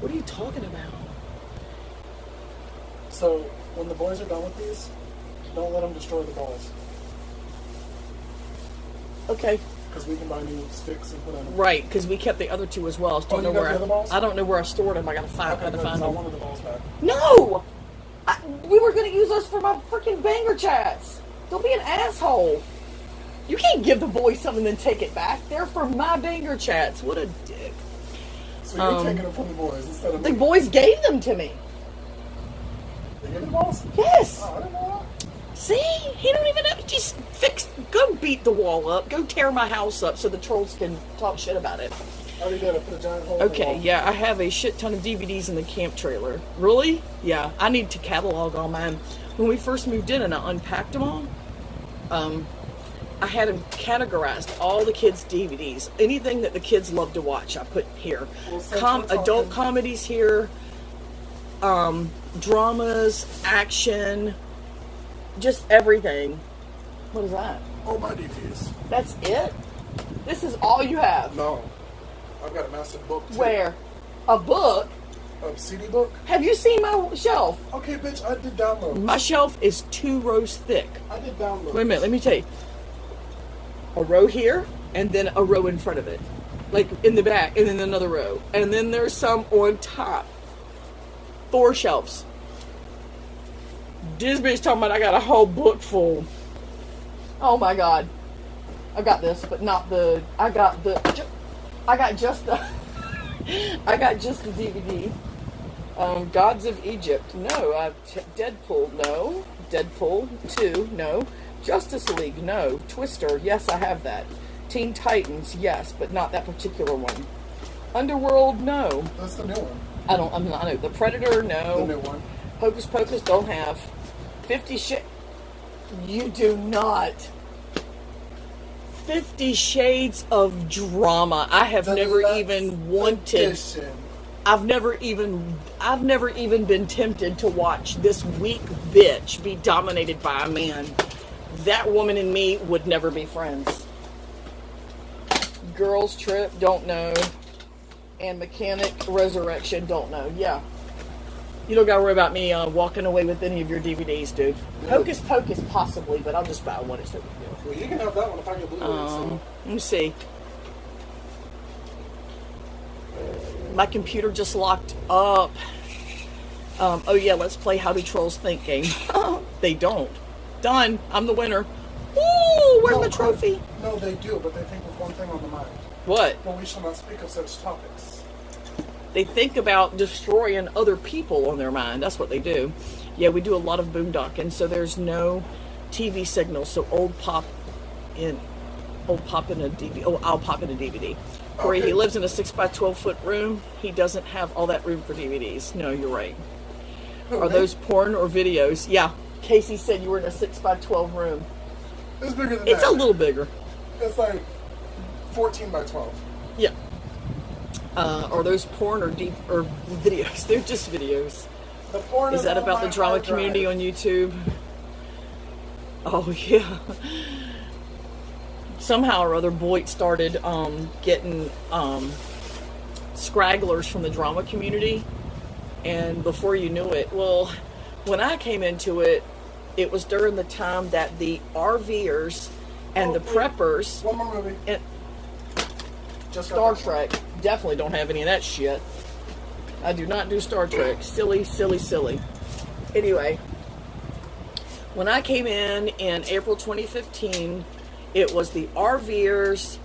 Speaker 2: What are you talking about?
Speaker 1: So, when the boys are done with these, don't let them destroy the balls.
Speaker 2: Okay.
Speaker 1: Because we can buy new sticks and put in them.
Speaker 2: Right, because we kept the other two as well. I still
Speaker 1: Oh, you
Speaker 2: know
Speaker 1: got
Speaker 2: where
Speaker 1: the other balls?
Speaker 2: I don't know where I stored them. I gotta find
Speaker 1: Okay, good, 'cause I
Speaker 2: them.
Speaker 1: wanted the balls back.
Speaker 2: No! We were gonna use those for my freaking banger chats. Don't be an asshole. You can't give the boys something and then take it back. They're for my banger chats. What a dick.
Speaker 1: So you're taking them from the boys instead of
Speaker 2: The
Speaker 1: me.
Speaker 2: boys gave them to me.
Speaker 1: They give you the balls?
Speaker 2: Yes.
Speaker 1: Oh, I didn't know
Speaker 2: See? He don't even know. Just go beat the wall up. Go tear my house up so the trolls can talk shit about it.
Speaker 1: that. I already did. I put a giant hole in the
Speaker 2: Okay,
Speaker 1: wall.
Speaker 2: yeah, I have a shit ton of DVDs in the camp trailer. Really? Yeah, I need to catalog all mine. When we first moved in and I unpacked them all, I had them categorized, all the kids' DVDs. Anything that the kids love to watch, I put here.
Speaker 1: Well, since we're talking-
Speaker 2: Adult comedies here, dramas, action, just everything. What is that?
Speaker 1: Oh, my DVDs.
Speaker 2: That's it? This is all you have?
Speaker 1: No. I've got a massive book, too.
Speaker 2: Where? A book?
Speaker 1: A CD book?
Speaker 2: Have you seen my shelf?
Speaker 1: Okay, bitch, I did download.
Speaker 2: My shelf is 2 rows thick.
Speaker 1: I did download.
Speaker 2: Wait a minute, let me tell you. A row here, and then a row in front of it. Like in the back, and then another row. And then there's some on top. 4 shelves. This bitch talking about I got a whole book full. Oh my god. I got this, but not the... I got just the... I got just the DVD. Gods of Egypt, no. Deadpool, no. Deadpool 2, no. Justice League, no. Twister, yes, I have that. Teen Titans, yes, but not that particular one. Underworld, no.
Speaker 1: That's the new one.
Speaker 2: I know. The Predator, no.
Speaker 1: The new one.
Speaker 2: Hocus Pocus, don't have. 50 Shades, you do not. 50 Shades of Drama. I have never
Speaker 1: Deluxe
Speaker 2: even wanted...
Speaker 1: edition.
Speaker 2: I've never even been tempted to watch this weak bitch be dominated by a man. That woman and me would never be friends. Girls Trip, don't know. And Mechanic Resurrection, don't know. Yeah. You don't gotta worry about me walking away with any of your DVDs, dude. Hocus Pocus, possibly, but I'll just buy one. It's no big deal.
Speaker 1: Well, you can have that one if I get Blu-ray. So.
Speaker 2: Let me see. My computer just locked up. Oh yeah, let's play How Do Trolls Think game. They don't. Done. I'm the winner. Ooh, where's my trophy?
Speaker 1: No, they do, but they think of one thing on the mind.
Speaker 2: What?
Speaker 1: Well, we shall not speak of such topics.
Speaker 2: They think about destroying other people on their mind. That's what they do. Yeah, we do a lot of boondocking, so there's no TV signal. So I'll pop in a DVD. Oh, I'll pop in a DVD. Corey,
Speaker 1: Okay.
Speaker 2: he lives in a 6 by 12 foot room. He doesn't have all that room for DVDs. No, you're right. Are those porn or videos? Yeah. Casey said you were in a 6 by 12 room.
Speaker 1: It's bigger than
Speaker 2: It's
Speaker 1: that.
Speaker 2: a little bigger.
Speaker 1: It's like 14 by 12.
Speaker 2: Yeah. Are those porn or videos? They're just videos.
Speaker 1: The porn
Speaker 2: Is that
Speaker 1: on
Speaker 2: about
Speaker 1: my
Speaker 2: the drama
Speaker 1: hard drive.
Speaker 2: community on YouTube? Oh, yeah. Somehow or other, Boyd started getting scragglers from the drama community. And before you knew it, well, when I came into it, it was during the time that the RVers and the preppers
Speaker 1: One more movie.
Speaker 2: and
Speaker 1: Just
Speaker 2: Star
Speaker 1: got that.
Speaker 2: Trek definitely don't have any of that shit. I do not do Star Trek. Silly, silly, silly. Anyway, when I came in April 2015, it was the RVers,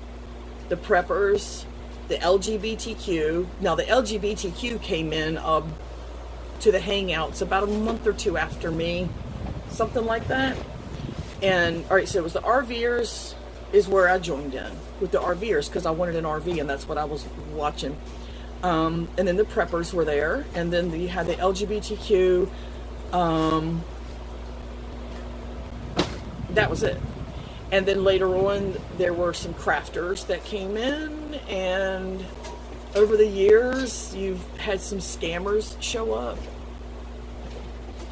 Speaker 2: the preppers, the LGBTQ. Now, the LGBTQ came in to the Hangouts about a month or two after me, something like that. And, all right, so it was the RVers is where I joined in, with the RVers, because I wanted an RV, and that's what I was watching. And then the preppers were there, and then you had the LGBTQ. That was it. And then later on, there were some crafters that came in, and over the years, you've had some scammers show up.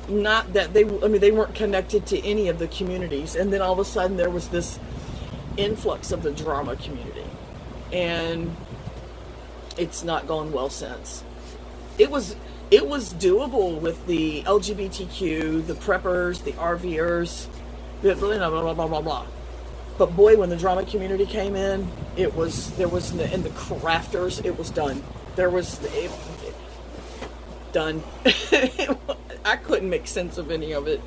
Speaker 2: not that they, I mean, they weren't connected to any of the communities. And then all of a sudden there was this influx of the drama community. And it's not gone well since. It was doable with the LGBTQ, the preppers, the RVers, blah, blah, blah, blah, blah, blah. But boy, when the drama community came in, there was, in the crafters, it was done. Done. I couldn't make sense of any of it.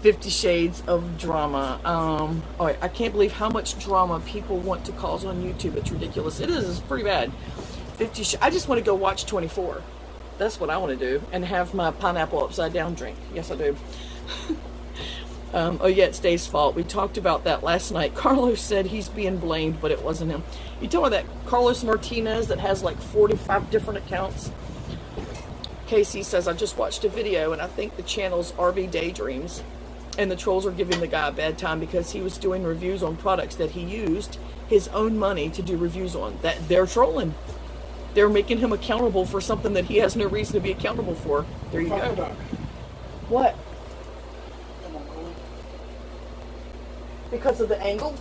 Speaker 2: 50 Shades of Drama. I can't believe how much drama people want to cause on YouTube. It's ridiculous. It is. It's pretty bad. I just want to go watch 24. That's what I want to do. And have my pineapple upside down drink. Yes, I do. Oh yeah, it's Dave's fault. We talked about that last night. Carlos said he's being blamed, but it wasn't him. You talking about that Carlos Martinez that has like 45 different accounts? Casey says, I just watched a video and I think the channel's RV Daydreams. And the trolls are giving the guy a bad time because he was doing reviews on products that he used his own money to do reviews on. That they're trolling. They're making him accountable for something that he has no reason to be accountable for. There you go. What? Because of the angle?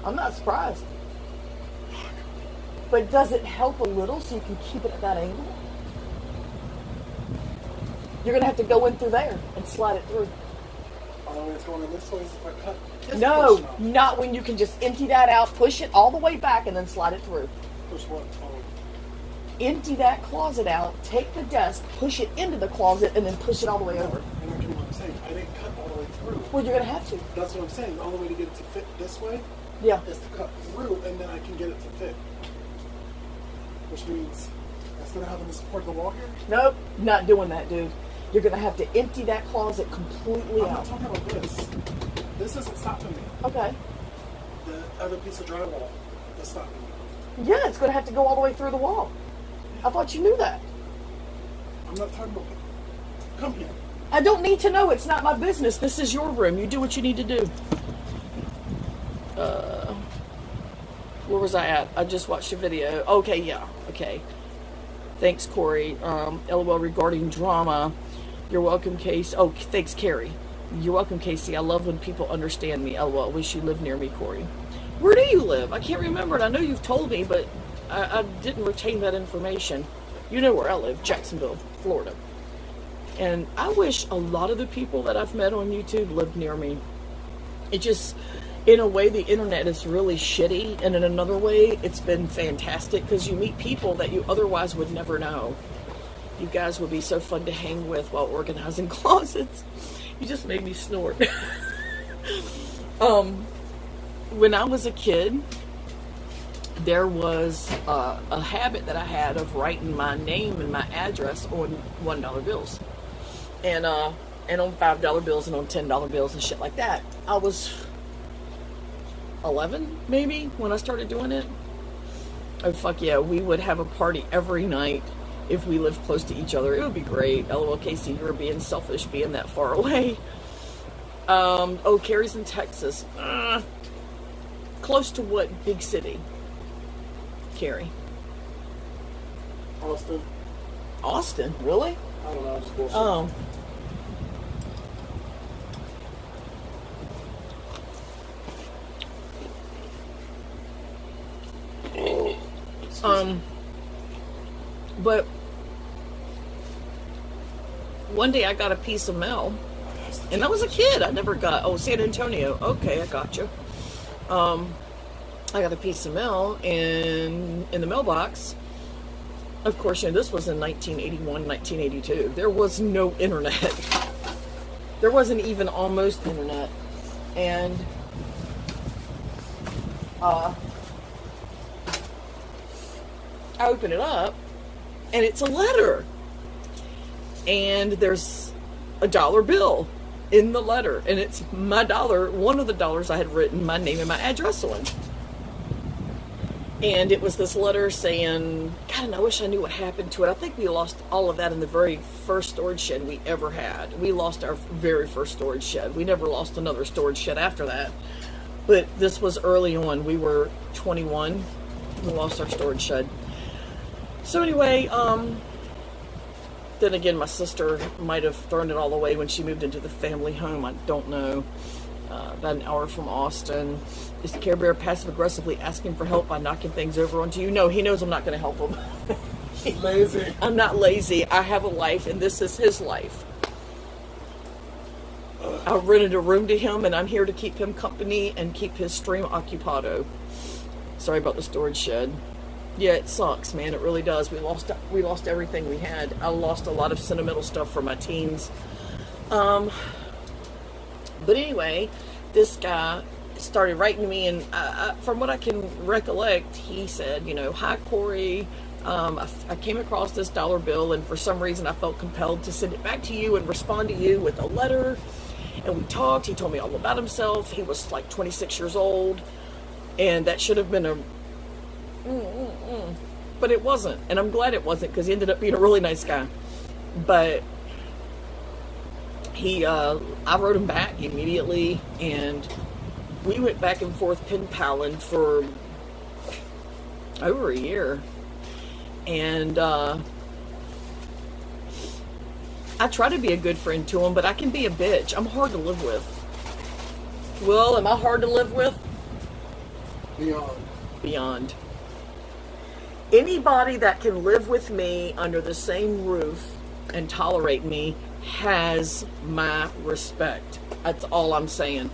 Speaker 2: I'm not surprised. But does it help a little so you can keep it at that angle? You're going to have to go in through there and slide it through.
Speaker 3: Oh, it's going in this way if I cut this
Speaker 2: No,
Speaker 3: portion off.
Speaker 2: not when you can just empty that out, push it all the way back, and then slide it through.
Speaker 3: Push what? Oh.
Speaker 2: Empty that closet out, take the desk, push it into the closet, and then push it all the way over.
Speaker 3: And I get what I'm saying. I didn't cut all the way through.
Speaker 2: Well, you're going to have to.
Speaker 3: That's what I'm saying. The only way to get it to fit this way
Speaker 2: Yeah.
Speaker 3: is to cut through, and then I can get it to fit. Which means, instead of having to support the wall here,
Speaker 2: Nope, not doing that, dude. You're going to have to empty that closet completely
Speaker 3: I'm not
Speaker 2: out.
Speaker 3: talking about this. This isn't stopping me.
Speaker 2: Okay.
Speaker 3: The other piece of drywall is stopping me.
Speaker 2: Yeah, it's going to have to go all the way through the wall. I thought you knew that.
Speaker 3: I'm not talking about. Come here.
Speaker 2: I don't need to know. It's not my business. This is your room. You do what you need to do. Where was I at? I just watched a video. Okay, yeah. Okay. Thanks, Corey. LOL regarding drama. You're welcome, Casey. Oh, thanks, Carrie. You're welcome, Casey. I love when people understand me. LOL. Wish you lived near me, Corey. Where do you live? I can't remember it. I know you've told me, but I didn't retain that information. You know where I live, Jacksonville, Florida. And I wish a lot of the people that I've met on YouTube lived near me. It just, in a way, the internet is really shitty. And in another way, it's been fantastic because you meet people that you otherwise would never know. You guys would be so fun to hang with while organizing closets. You just made me snort. When I was a kid, there was a habit that I had of writing my name and my address on $1 bills. And on $5 bills and on $10 bills and shit like that. I was 11, maybe, when I started doing it. Oh, fuck yeah. We would have a party every night if we lived close to each other. It would be great. LOL, Casey, you were being selfish being that far away. Oh, Carrie's in Texas. Close to what big city? Carrie.
Speaker 3: Austin.
Speaker 2: Austin? Really?
Speaker 3: I don't know. Just bullshit.
Speaker 2: Oh. But one day I got a piece of mail, and I was a kid. I never got, San Antonio. Okay, I got you. I got a piece of mail in the mailbox. Of course, this was in 1981, 1982. There was no internet. There wasn't even almost internet. And I open it up, and it's a letter. And there's a $1 bill in the letter, and it's my dollar, one of the dollars I had written my name and my address on. And it was this letter saying, God, and I wish I knew what happened to it. I think we lost all of that in the very first storage shed we ever had. We lost our very first storage shed. We never lost another storage shed after that. But this was early on. We were 21. We lost our storage shed. So anyway, Then again, my sister might have thrown it all away when she moved into the family home. I don't know. About an hour from Austin. Is the Care Bear passive aggressively asking for help by knocking things over onto you? No, he knows I'm not going to help him.
Speaker 3: She's lazy.
Speaker 2: I'm not lazy. I have a life, and this is his life. I rented a room to him, and I'm here to keep him company and keep his stream occupado. Sorry about the storage shed. Yeah, it sucks, man. It really does. We lost everything we had. I lost a lot of sentimental stuff from my teens. But anyway, this guy started writing to me, and from what I can recollect, he said, you know, hi, Corey. I came across this dollar bill, and for some reason I felt compelled to send it back to you and respond to you with a letter. And we talked. He told me all about himself. He was like 26 years old, and that should have been a... But it wasn't, and I'm glad it wasn't, because he ended up being a really nice guy. But I wrote him back immediately, and we went back and forth pen paling for over a year. And I try to be a good friend to him, but I can be a bitch. I'm hard to live with. Well, am I hard to live with? Beyond. Anybody that can live with me under the same roof and tolerate me has my respect. That's all I'm saying.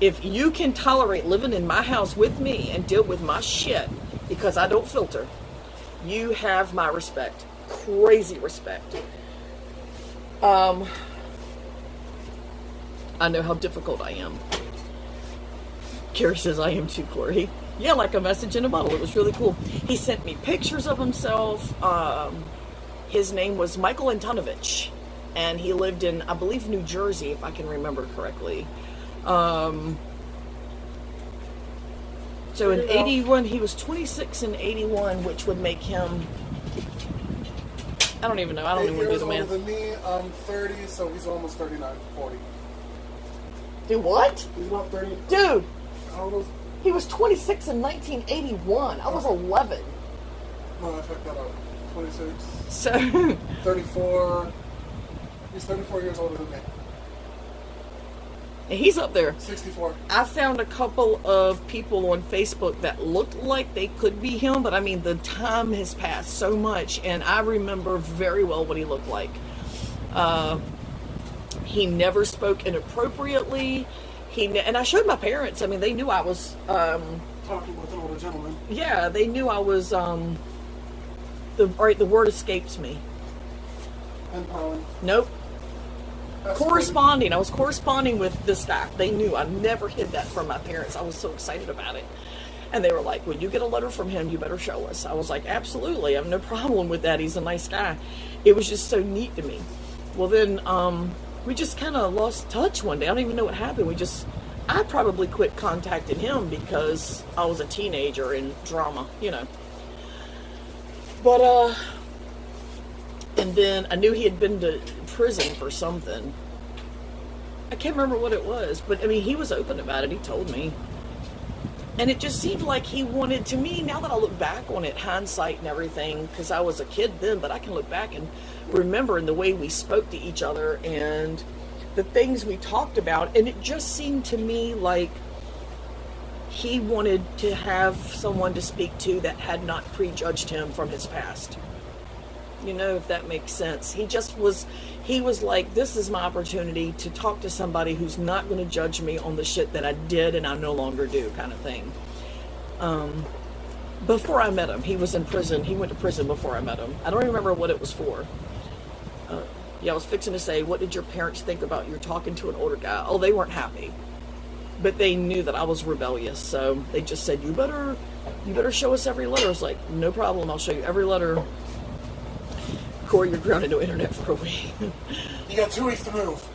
Speaker 2: If you can tolerate living in my house with me and deal with my shit because I don't filter, you have my respect. Crazy respect. I know how difficult I am. Carrie says I am too, Corey. Yeah, like a message in a bottle. It was really cool. He sent me pictures of himself. His name was Michael Antonovich, and he lived in, I believe, New Jersey, if I can remember correctly. So in 81, he was 26 in 81, which would make him, I don't even know. I don't even want to do the math.
Speaker 3: 8 years older than me. I'm 30, so he's almost 39, 40.
Speaker 2: Do what?
Speaker 3: He's about 30.
Speaker 2: Dude,
Speaker 3: How old is
Speaker 2: he was 26 in 1981. I was 11.
Speaker 3: No, I fucked that up. 26.
Speaker 2: So
Speaker 3: 34. He's 34 years older than me.
Speaker 2: he's up there.
Speaker 3: 64.
Speaker 2: I found a couple of people on Facebook that looked like they could be him, but I mean, the time has passed so much, and I remember very well what he looked like. He never spoke inappropriately. And I showed my parents. I mean, they knew I was...
Speaker 3: Talking with an older gentleman.
Speaker 2: yeah, they knew I was... the word escapes me.
Speaker 3: And Colin.
Speaker 2: Nope.
Speaker 3: That's
Speaker 2: Corresponding. I was corresponding with this guy. They knew. I never hid that from my parents. I was so excited about it. And they were like, when you get a letter from him, you better show us. I was like, absolutely. I have no problem with that. He's a nice guy. It was just so neat to me. Well, then we just kind of lost touch one day. I don't even know what happened. I probably quit contacting him because I was a teenager and drama, you know. But, and then I knew he had been to prison for something. I can't remember what it was, but I mean, he was open about it. He told me. And it just seemed like he wanted, to me, now that I look back on it, hindsight and everything, because I was a kid then, but I can look back and remember in the way we spoke to each other and the things we talked about, and it just seemed to me like he wanted to have someone to speak to that had not prejudged him from his past. You know, if that makes sense. He was like, this is my opportunity to talk to somebody who's not going to judge me on the shit that I did and I no longer do, kind of thing. Before I met him, he was in prison. He went to prison before I met him. I don't remember what it was for. Yeah, I was fixing to say, what did your parents think about you talking to an older guy? Oh, they weren't happy. But they knew that I was rebellious, so they just said, you better show us every letter. I was like, no problem, I'll show you every letter. Corey, you're grounded to internet for a week.
Speaker 3: You got 2 weeks to move.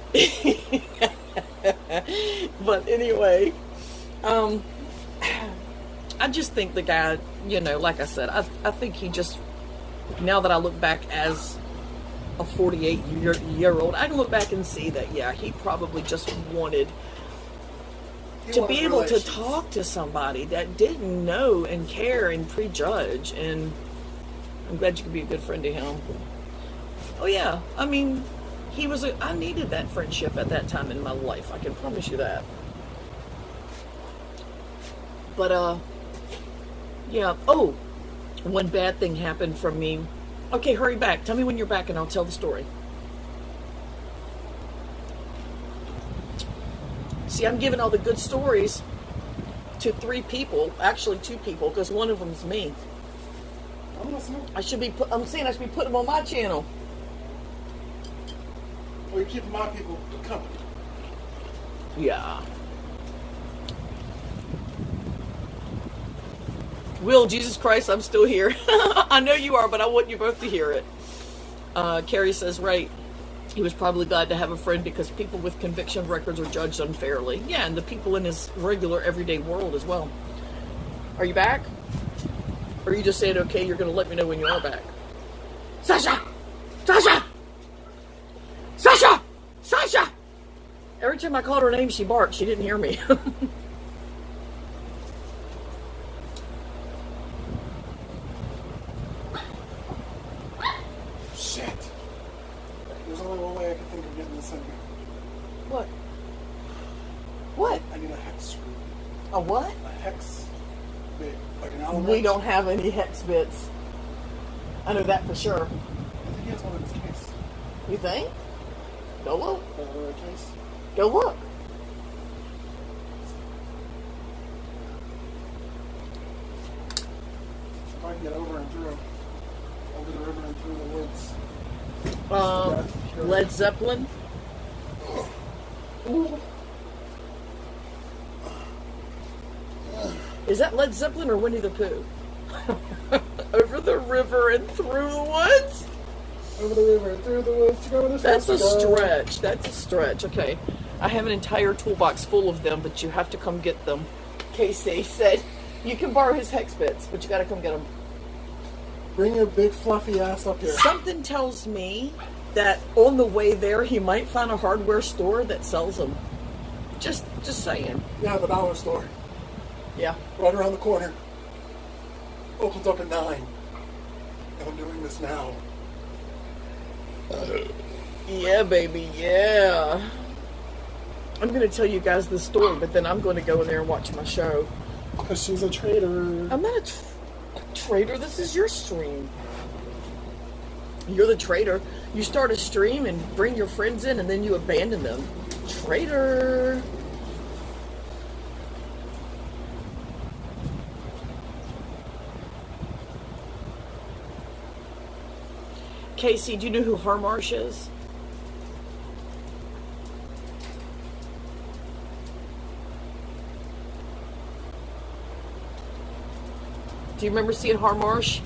Speaker 2: But anyway, I just think the guy, you know, like I said, I think he just, now that I look back as a 48-year-old, I can look back and see that, yeah, he probably just wanted to be able to talk to somebody that didn't know and care and prejudge, and I'm glad you could be a good friend to him. Oh yeah, I mean, I needed that friendship at that time in my life. I can promise you that. But yeah. Oh, one bad thing happened from me. Okay, hurry back. Tell me when you're back, and I'll tell the story. See, I'm giving all the good stories to 3 people, actually 2 people, because one of them's me.
Speaker 3: I'm listening.
Speaker 2: I'm saying I should be putting them on my channel.
Speaker 3: Well, you're keeping my people company.
Speaker 2: Yeah. Will, Jesus Christ, I'm still here. I know you are, but I want you both to hear it. Carrie says, right. He was probably glad to have a friend because people with conviction records are judged unfairly. Yeah, and the people in his regular, everyday world as well. Are you back? Or are you just saying, okay, you're going to let me know when you are back? Sasha! Sasha! Sasha! Sasha! Every time I called her name, she barked. She didn't hear me.
Speaker 3: Shit. There's only one way I can think of getting this in here.
Speaker 2: What? What?
Speaker 3: I need a hex screw.
Speaker 2: A what?
Speaker 3: A hex bit. Like an Allen
Speaker 2: We
Speaker 3: wrench.
Speaker 2: don't have any hex bits. I know that for sure.
Speaker 3: I think he has one in his case.
Speaker 2: You think? Go look.
Speaker 3: Case.
Speaker 2: Go look.
Speaker 3: If I can get over and through. Over the river and through the woods.
Speaker 2: Led Zeppelin. Is that Led Zeppelin or Winnie the Pooh? Over the river and through the woods?
Speaker 3: Over the river and through the woods to go to the
Speaker 2: That's a stretch. That's a stretch. Okay. I have an entire toolbox full of them, but you have to come get them. Casey said you can borrow his hex bits, but you got to come get them.
Speaker 3: Bring your big fluffy ass up here.
Speaker 2: Something tells me that on the way there, he might find a hardware store that sells them. Just saying.
Speaker 3: Yeah, the dollar store.
Speaker 2: Yeah.
Speaker 3: Right around the corner. Opens up at 9. And I'm doing this now.
Speaker 2: Yeah, baby, yeah. I'm going to tell you guys the story, but then I'm going to go in there and watch my show.
Speaker 3: Because she's a traitor.
Speaker 2: I'm not a traitor. This is your stream. You're the traitor. You start a stream and bring your friends in, and then you abandon them. Traitor. Casey, do you know who Harmarsh is? Do you remember seeing Harmarsh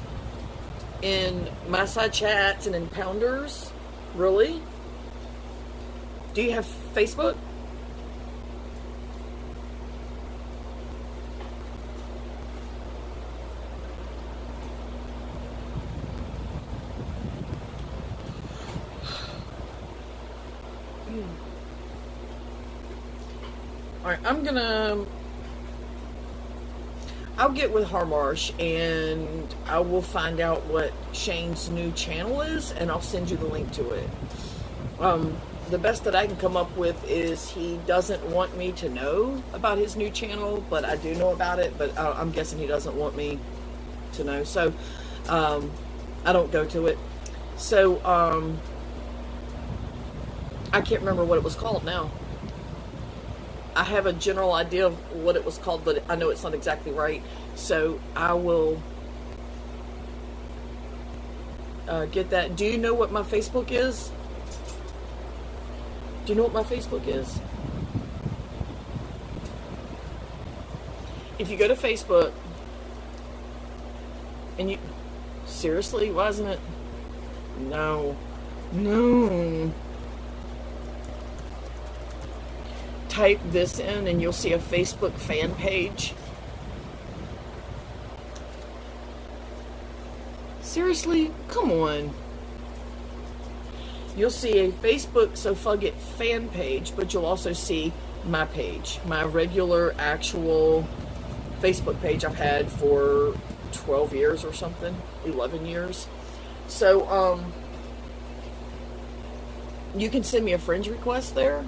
Speaker 2: in my side chats and in Pounders? Really? Do you have Facebook? Alright, I'll get with Harmarsh and I will find out what Shane's new channel is and I'll send you the link to it. The best that I can come up with is he doesn't want me to know about his new channel, but I do know about it, but I'm guessing he doesn't want me to know. So, I don't go to it. So, I can't remember what it was called now. I have a general idea of what it was called, but I know it's not exactly right. So I will get that. Do you know what my Facebook is? Do you know what my Facebook is? If you go to Facebook and you... Seriously? Why isn't it? No. No. Type this in and you'll see a Facebook fan page. Seriously? Come on. You'll see a Facebook So Fug It fan page, but you'll also see my page, my regular actual Facebook page I've had for 12 years or something, 11 years. So, you can send me a friend's request there,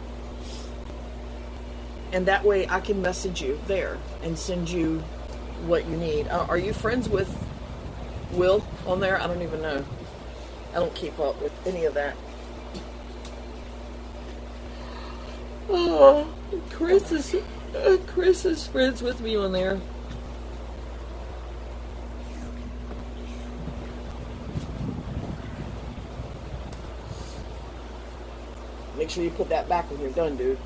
Speaker 2: and that way I can message you there and send you what you need. Are you friends with Will on there? I don't even know. I don't keep up with any of that. Oh, Chris is friends with me on there. Make sure you put that back when you're done, dude.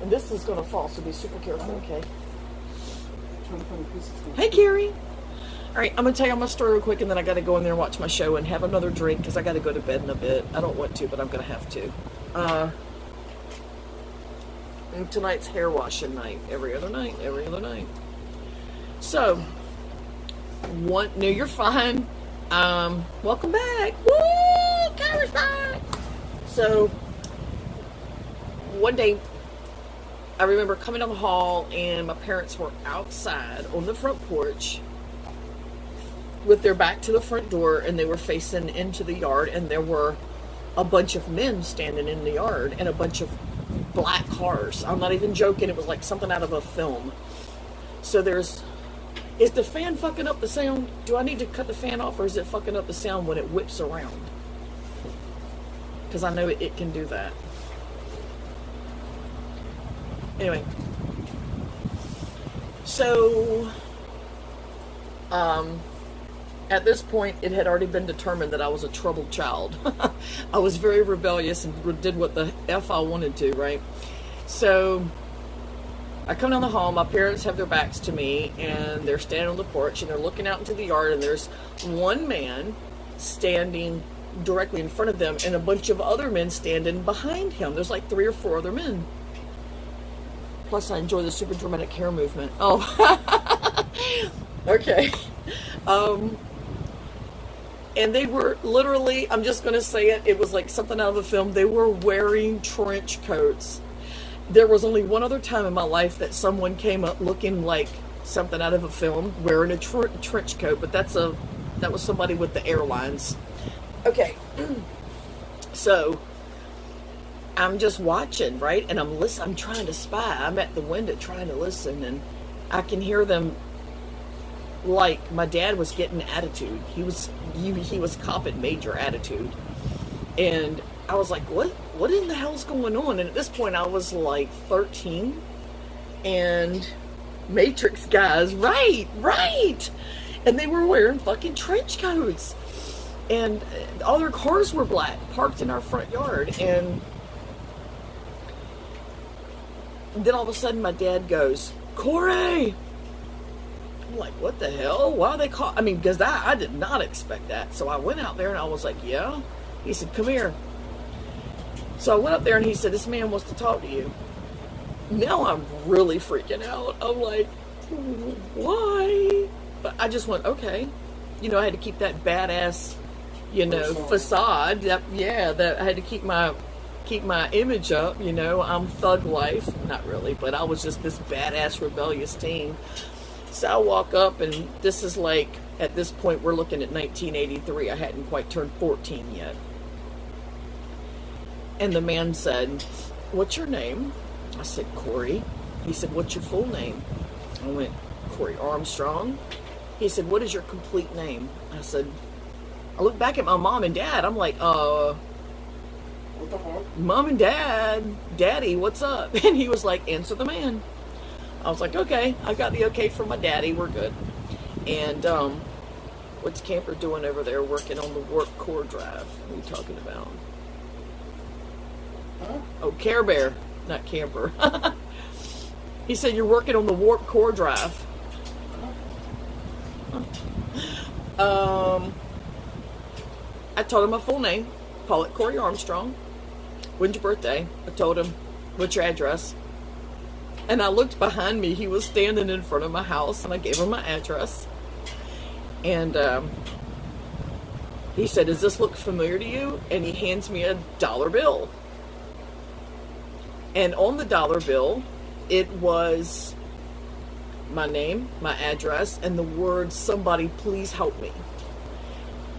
Speaker 2: And this is gonna fall, so be super careful, okay?
Speaker 3: Trying to find a piece of
Speaker 2: Hey, Carrie. All right, I'm gonna tell you my story real quick, and then I gotta go in there and watch my show and have another drink because I gotta go to bed in a bit. I don't want to, but I'm gonna have to. And tonight's hair washing night. Every other night. So, no, you're fine. Welcome back. Woo! Carrie's back. So, one day, I remember coming down the hall, and my parents were outside on the front porch with their back to the front door, and they were facing into the yard, and there were a bunch of men standing in the yard and a bunch of black cars. I'm not even joking. It was like something out of a film. So is the fan fucking up the sound? Do I need to cut the fan off, or is it fucking up the sound when it whips around? Because I know it can do that. Anyway. So, at this point, it had already been determined that I was a troubled child. I was very rebellious and did what the F I wanted to, right? So, I come down the hall, my parents have their backs to me, and they're standing on the porch, and they're looking out into the yard, and there's one man standing directly in front of them, and a bunch of other men standing behind him. There's like 3 or 4 other men. Plus, I enjoy the super dramatic hair movement. Oh, okay. And they were literally, I'm just going to say it, it was like something out of a film. They were wearing trench coats. There was only one other time in my life that someone came up looking like something out of a film, wearing a trench coat, but that was somebody with the airlines. Okay, so I'm just watching, right? And I'm trying to spy. I'm at the window trying to listen, and I can hear them. Like, my dad was getting attitude. He was copping major attitude. And I was like, what in the hell's going on? And at this point, I was like 13. And Matrix guys, right. And they were wearing fucking trench coats. And all their cars were black, parked in our front yard. And then all of a sudden, my dad goes, "Corey!" I'm like, what the hell? Why are they I mean, because I did not expect that. So I went out there and I was like, yeah. He said, come here. So I went up there and he said, this man wants to talk to you. Now I'm really freaking out. I'm like, why? But I just went, okay. You know, I had to keep that badass, facade. That I had to keep my image up. I'm thug life. Not really, but I was just this badass rebellious teen. So I walk up, and this is like, at this point, we're looking at 1983. I hadn't quite turned 14 yet. And the man said, what's your name? I said, Corey. He said, what's your full name? I went, Corey Armstrong. He said, what is your complete name? I said, I looked back at my mom and dad. I'm like,
Speaker 3: what the fuck?
Speaker 2: Mom and dad, daddy, what's up? And he was like, answer the man. I was like, okay, I got the okay from my daddy, we're good. And what's Camper doing over there working on the Warp Core Drive? What are you talking about?
Speaker 3: Huh?
Speaker 2: Oh, Care Bear, not Camper. He said, you're working on the Warp Core Drive. I told him my full name, Paulette Corey Armstrong. When's your birthday? I told him, what's your address? And I looked behind me. He was standing in front of my house, and I gave him my address. And he said, does this look familiar to you? And he hands me a dollar bill. And on the dollar bill, it was my name, my address, and the words, somebody please help me.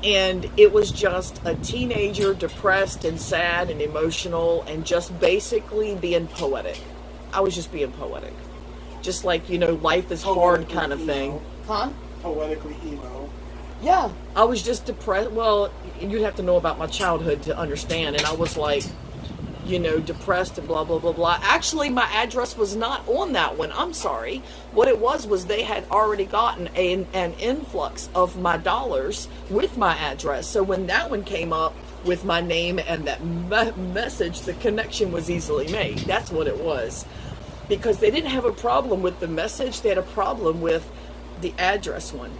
Speaker 2: And it was just a teenager, depressed and sad and emotional, and just basically being poetic. I was just being poetic. Just like, life is hard kind of thing. Huh?
Speaker 3: Poetically emo.
Speaker 2: Yeah. I was just depressed. Well, you'd have to know about my childhood to understand. And I was like, depressed and blah, blah, blah, blah. Actually, my address was not on that one. I'm sorry. What it was they had already gotten an influx of my dollars with my address. So when that one came up with my name and that message, the connection was easily made. That's what it was. Because they didn't have a problem with the message. They had a problem with the address one.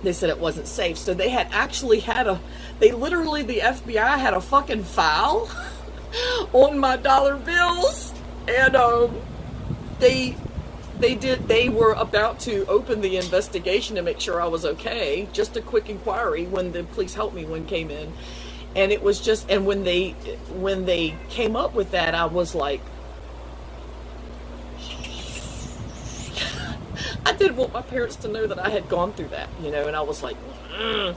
Speaker 2: They said it wasn't safe. So they had actually the FBI had a fucking file on my dollar bills, and they were about to open the investigation to make sure I was okay. Just a quick inquiry when the police helped me one came in, and it was just, and when they came up with that, I was like, I didn't want my parents to know that I had gone through that, and I was like, mm.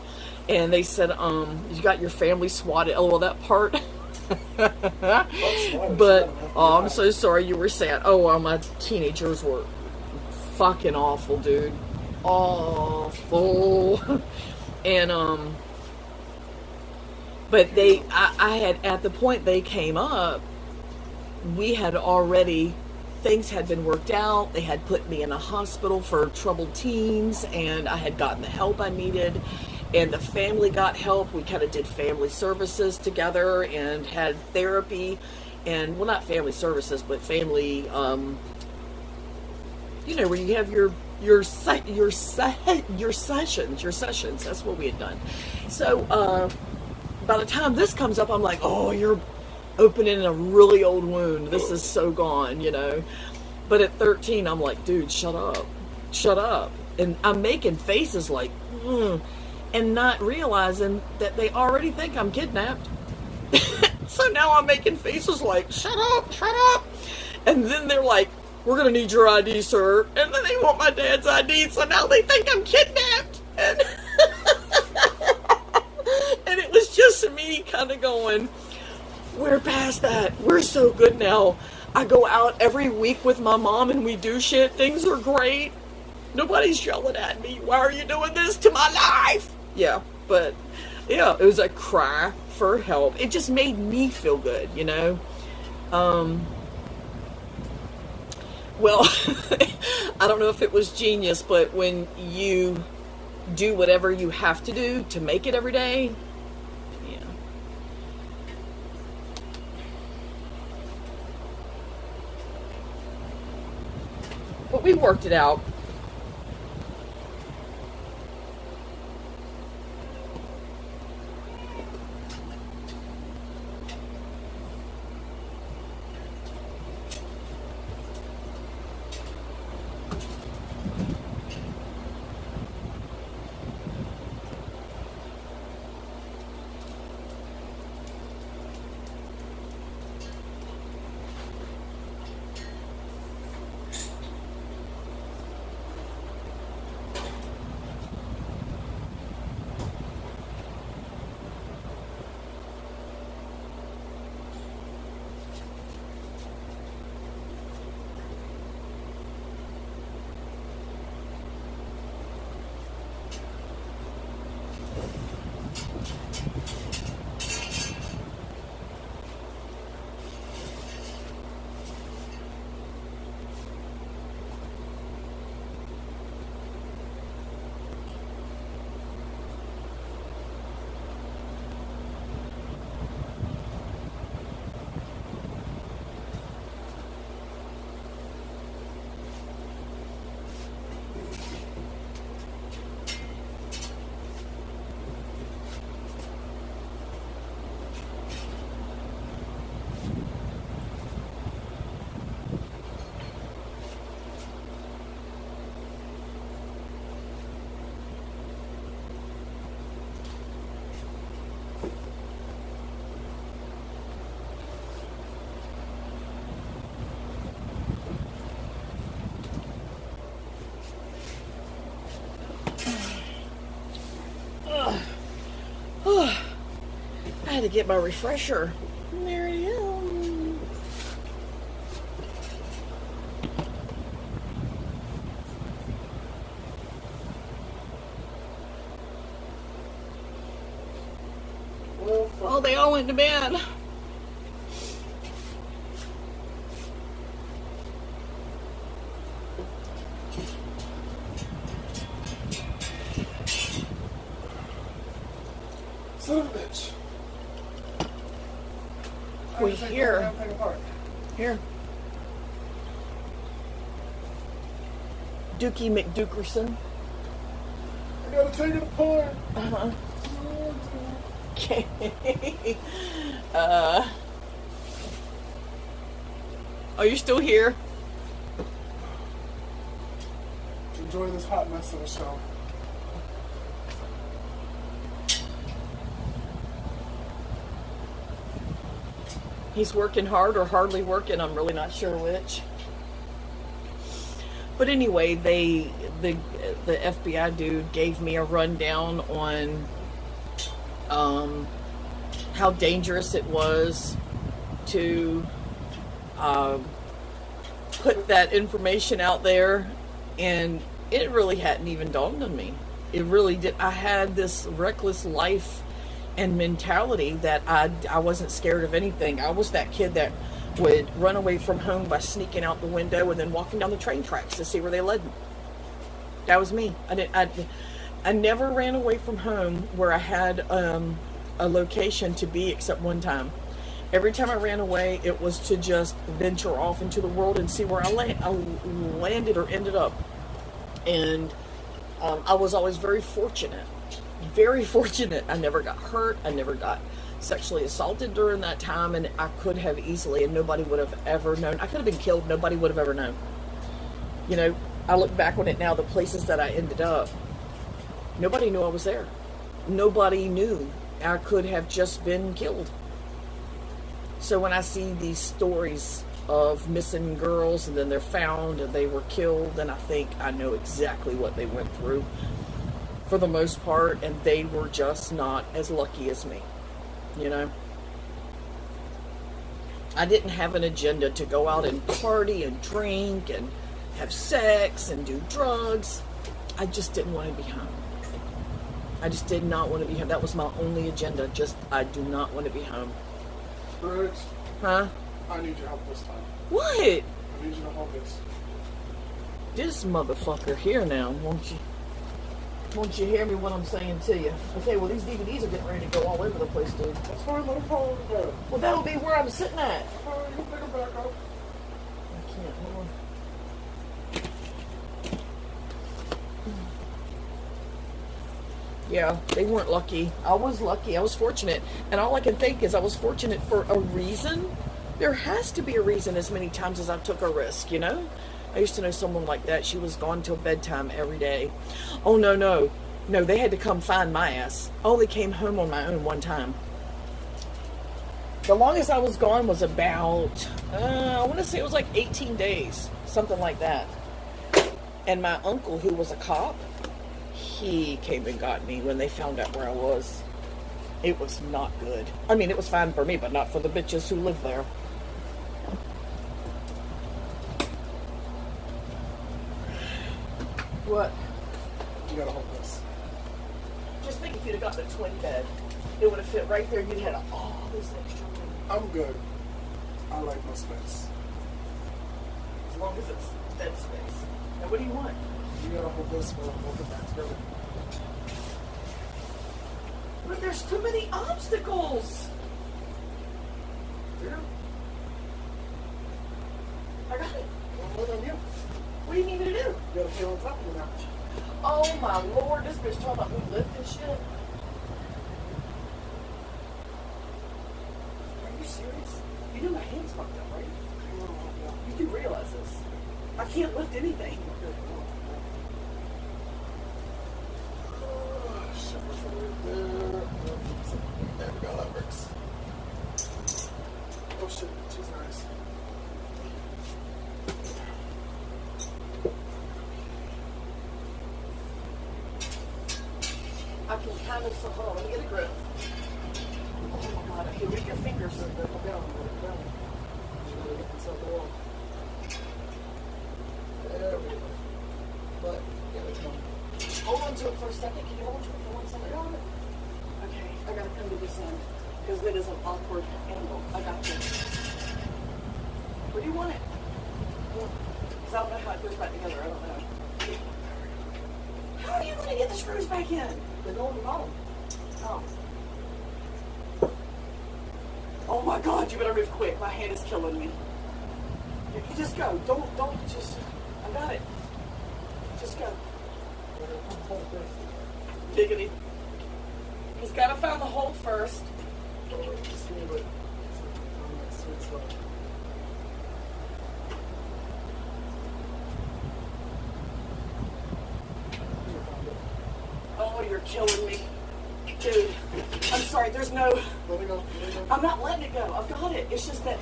Speaker 2: And they said, you got your family swatted. Oh, well, that part. But I'm so sorry you were sad. Oh, well, my teenagers were fucking awful, dude. Awful. And but I had, at the point they came up, we had already, things had been worked out. They had put me in a hospital for troubled teens, and I had gotten the help I needed. And the family got help. We kind of did family services together and had therapy, and well, not family services, but family, where you have your sessions. That's what we had done. So by the time this comes up, I'm like, oh, you're opening a really old wound. This is so gone, But at 13, I'm like, dude, shut up. And I'm making faces like, and not realizing that they already think I'm kidnapped. So now I'm making faces like, shut up. And then they're like, we're going to need your ID, sir. And then they want my dad's ID, so now they think I'm kidnapped. And, and it was just me kind of going, we're past that. We're so good now. I go out every week with my mom and we do shit. Things are great. Nobody's yelling at me. Why are you doing this to my life? Yeah, but yeah, it was a cry for help. It just made me feel good, Well, I don't know if it was genius, but when you do whatever you have to do to make it every day, yeah. But we worked it out. had to get my refresher. There it is.
Speaker 3: Well,
Speaker 2: Oh, they all went to bed.
Speaker 3: son of a bitch. I
Speaker 2: We
Speaker 3: had to take the
Speaker 2: hear.
Speaker 3: whole damn thing apart.
Speaker 2: Here. Dookie McDukerson.
Speaker 3: I gotta take it apart.
Speaker 2: Uh-huh. Okay. Oh, you're still here?
Speaker 3: Enjoy this hot mess of a show.
Speaker 2: He's working hard or hardly working. I'm really not sure which. But anyway, the FBI dude gave me a rundown on how dangerous it was to put that information out there, and it really hadn't even dawned on me. It really did. I had this reckless life and mentality that I wasn't scared of anything. I was that kid that would run away from home by sneaking out the window and then walking down the train tracks to see where they led me. That was me. I never ran away from home where I had a location to be except one time. Every time I ran away, it was to just venture off into the world and see where I landed or ended up. And I was always very fortunate. Very fortunate. I never got hurt. I never got sexually assaulted during that time, and I could have easily, and nobody would have ever known. I could have been killed. Nobody would have ever known. You know, I look back on it now, the places that I ended up, nobody knew I was there. Nobody knew. I could have just been killed. So when I see these stories of missing girls and then they're found and they were killed, and I think I know exactly what they went through for the most part, and they were just not as lucky as me, you know. I didn't have an agenda to go out and party and drink and have sex and do drugs. I just didn't want to be home. I just did not want to be home. That was my only agenda. Just, I do not want to be home.
Speaker 3: Briggs,
Speaker 2: Huh?
Speaker 3: I need your help this time.
Speaker 2: What?
Speaker 3: I need you to hold this.
Speaker 2: This motherfucker here now, won't you? Won't you hear me what I'm saying to you? Okay, well, these DVDs are getting ready to go all over the place, dude.
Speaker 3: That's fine, let them fall over the bed.
Speaker 2: Well, that'll be where I'm sitting at.
Speaker 3: Oh, you can pick them back up.
Speaker 2: I can't, hold on. Yeah, they weren't lucky. I was lucky. I was fortunate. And all I can think is I was fortunate for a reason. There has to be a reason as many times as I took a risk, you know? I used to know someone like that. She was gone till bedtime every day. Oh, no. No, they had to come find my ass. I only came home on my own one time. The longest I was gone was about, I want to say it was like 18 days. Something like that. And my uncle, who was a cop, he came and got me when they found out where I was. It was not good. I mean, it was fine for me, but not for the bitches who lived there. What?
Speaker 3: You gotta hold this.
Speaker 2: Just think if you'd have got the twin bed, it would have fit right there. You'd have had all this extra room.
Speaker 3: I'm good. I like my space.
Speaker 2: As long as it's bed space. Now, what do you want?
Speaker 3: You gotta hold this while we'll get back together.
Speaker 2: But there's too many obstacles.
Speaker 3: Yeah.
Speaker 2: I got it.
Speaker 3: Well, what on you?
Speaker 2: What do you need me to do?
Speaker 3: You gotta feel on top of me now.
Speaker 2: Oh my lord, this bitch talking about me lifting shit. Are you serious? You know my hand's fucked up, right? You do realize this. I can't lift anything.
Speaker 3: There we go, that works. Oh shit, she's nice.
Speaker 2: I can kind of, hold on, let me get a grip. Oh my god, okay, move your fingers.
Speaker 3: Let it down. You gotta get inside the wall. There we go. But, yeah, it's on.
Speaker 2: Hold on to it for a second. Can you hold on to it for 1 second? Okay, I gotta come to this end because it is an awkward angle. I got you. Where do you want it? Because I don't know how it goes back together. I don't know. How are you going to get the screws back in?
Speaker 3: They go on the bottom.
Speaker 2: Oh. Oh my god, you better move quick. My hand is killing me. You just go. Don't just. I got it. Just go. Diggity. He's got to find the hole first. Oh, you're killing me. Dude, I'm sorry, there's no...
Speaker 3: Let it go.
Speaker 2: I'm not letting it go. I've got it. It's just that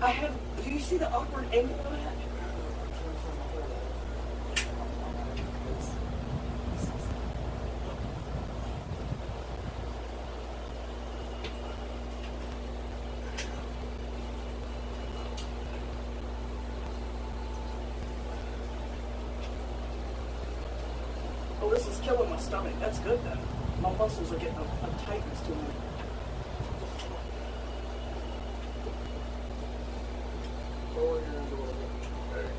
Speaker 2: I have... Do you see the awkward angle of that? Oh, this is killing my stomach. That's good, though. My muscles are getting a tightness to them.
Speaker 3: Lower your hand a little bit. There.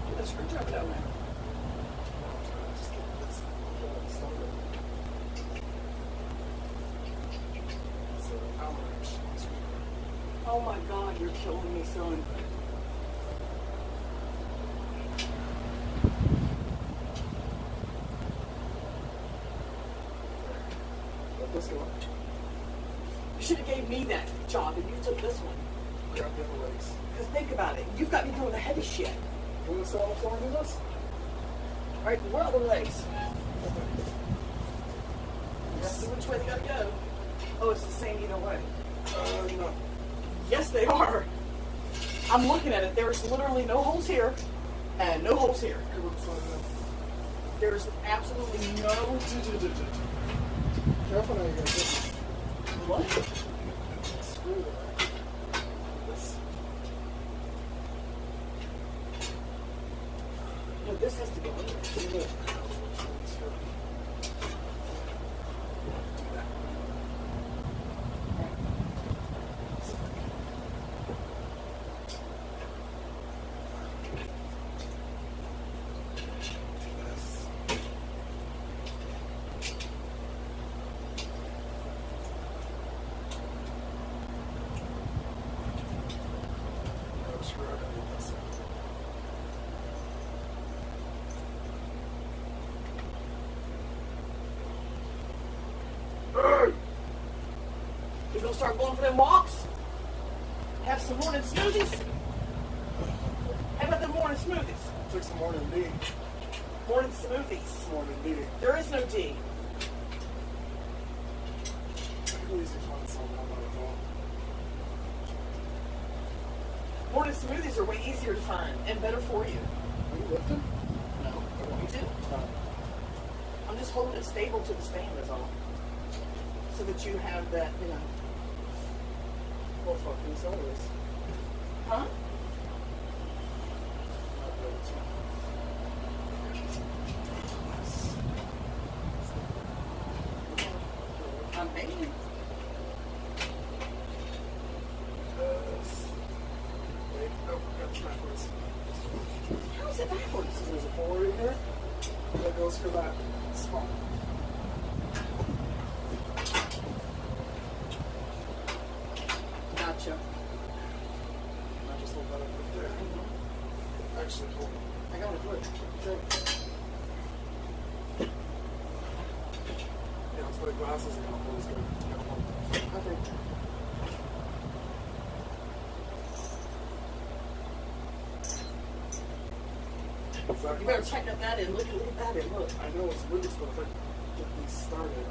Speaker 2: Get that screwdriver down there.
Speaker 3: Just get this. Stop it. It's an hour actually.
Speaker 2: Oh my god, you're killing me, son.
Speaker 3: Let this go.
Speaker 2: You should have gave me that job and you took this one.
Speaker 3: Grab the other legs.
Speaker 2: Because think about it. You've got me doing the heavy shit.
Speaker 3: You want to sit on the floor and do this?
Speaker 2: Alright, where are the legs? See which way they gotta go. Oh, it's the same either way.
Speaker 3: No.
Speaker 2: Yes, they are. I'm looking at it. There's literally no holes here and no holes here. There's absolutely no...
Speaker 3: Careful now, you guys. This
Speaker 2: What?
Speaker 3: screw there. This.
Speaker 2: No, this has to go in there.
Speaker 3: See, look.
Speaker 2: We're gonna start going for them walks. Have some morning smoothies. How about the morning smoothies?
Speaker 3: Took some morning D.
Speaker 2: Morning smoothies.
Speaker 3: Morning D.
Speaker 2: There is no D.
Speaker 3: I could easily find some. I'm not at all.
Speaker 2: Morning smoothies are way easier to find and better for you.
Speaker 3: Are you lifting?
Speaker 2: No, I want you to. I'm just holding it stable to the stand is all. So that you have that, you know.
Speaker 3: Oh, fuck, these others.
Speaker 2: Huh? I'm hanging.
Speaker 3: Wait, nope, that's backwards.
Speaker 2: How is it backwards?
Speaker 3: There's a hole right here that goes for that spot.
Speaker 2: Gotcha.
Speaker 3: I just hold that up right there. Actually, hold on.
Speaker 2: I got it. Look.
Speaker 3: Yeah, let's put glasses and I'll hold this good.
Speaker 2: Okay.
Speaker 3: Exactly.
Speaker 2: You better check out that in. Look at that in. Look.
Speaker 3: I know it's loose, but if I get these started,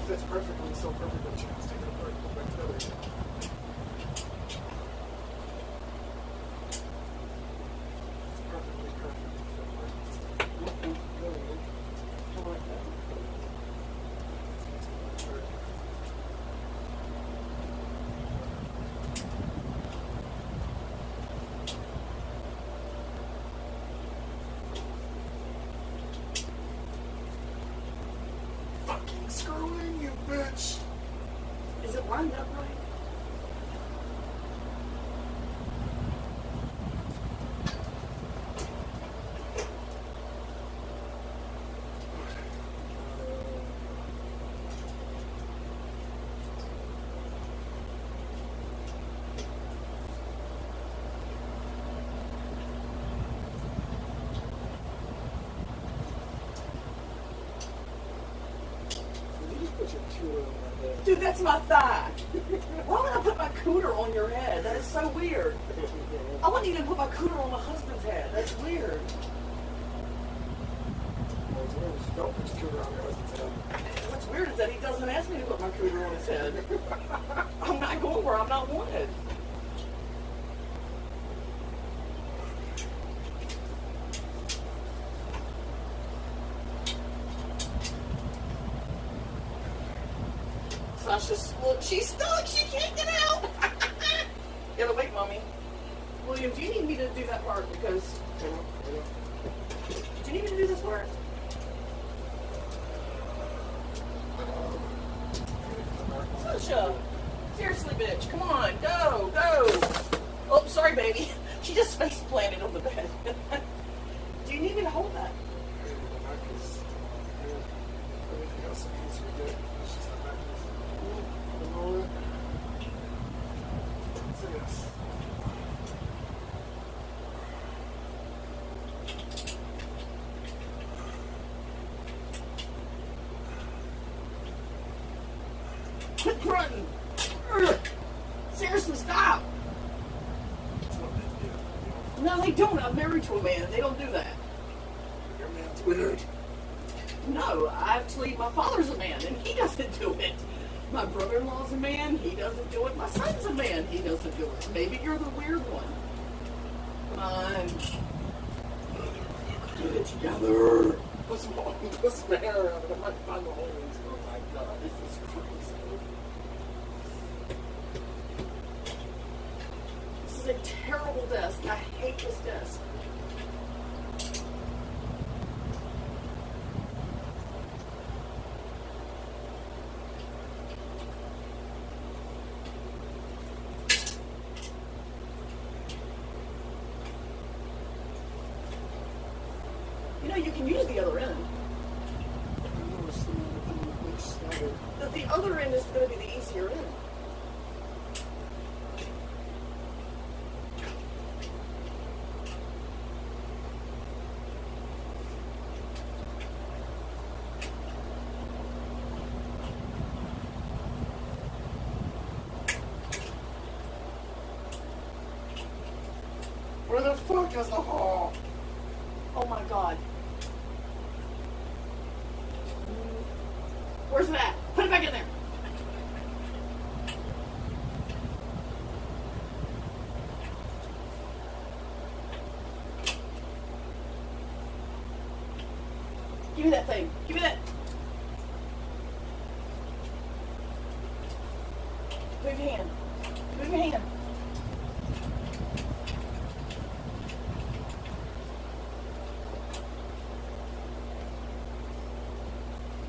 Speaker 3: fits perfectly, so perfect that you can just take it apart and put it back together again. It's perfectly perfect. There we go. I like that. Fucking screwing you, bitch!
Speaker 2: Is it lined up right?
Speaker 3: You just put your cooter on my head.
Speaker 2: Dude, that's my thigh. Why would I put my cooter on your head? That is so weird. I wouldn't even put my cooter on my husband's head. That's weird.
Speaker 3: What's weird is you don't put your cooter on your husband's head.
Speaker 2: What's weird is that he doesn't ask me to put my cooter on his head. I'm not going where I'm not wanted. Sasha's, look, she's stuck. She can't get out. Yeah, wait, Mommy. William, do you need me to do that part? Because, do you need me to do this part? Sasha, seriously, bitch, come on, go, go. Oh, sorry, baby. She just face planted on the bed. Do you need me to hold that?
Speaker 3: Everything else is good. It's just the mechanism. So yes.
Speaker 2: Quit grunting. Ugh. Seriously, stop.
Speaker 3: That's what they do.
Speaker 2: No, they don't. I'm married to a man. They don't do that.
Speaker 3: Your man's weird.
Speaker 2: No, actually, my father's a man, and he doesn't do it. My brother-in-law's a man. He doesn't do it. My son's a man. He doesn't do it. Maybe you're the weird one. Come on. Get it together.
Speaker 3: What's wrong with this man around? I might find the holes. Oh my god, this is crazy.
Speaker 2: This is a terrible desk. I hate this desk. You know, you can use the other end.
Speaker 3: I know it's the big slider.
Speaker 2: But the other end is going to be the easier end.
Speaker 3: Where the fuck is the hole?
Speaker 2: Oh my god. Where's it at? Put it back in there. Give me that thing. Give me that. Move your hand. Move your hand.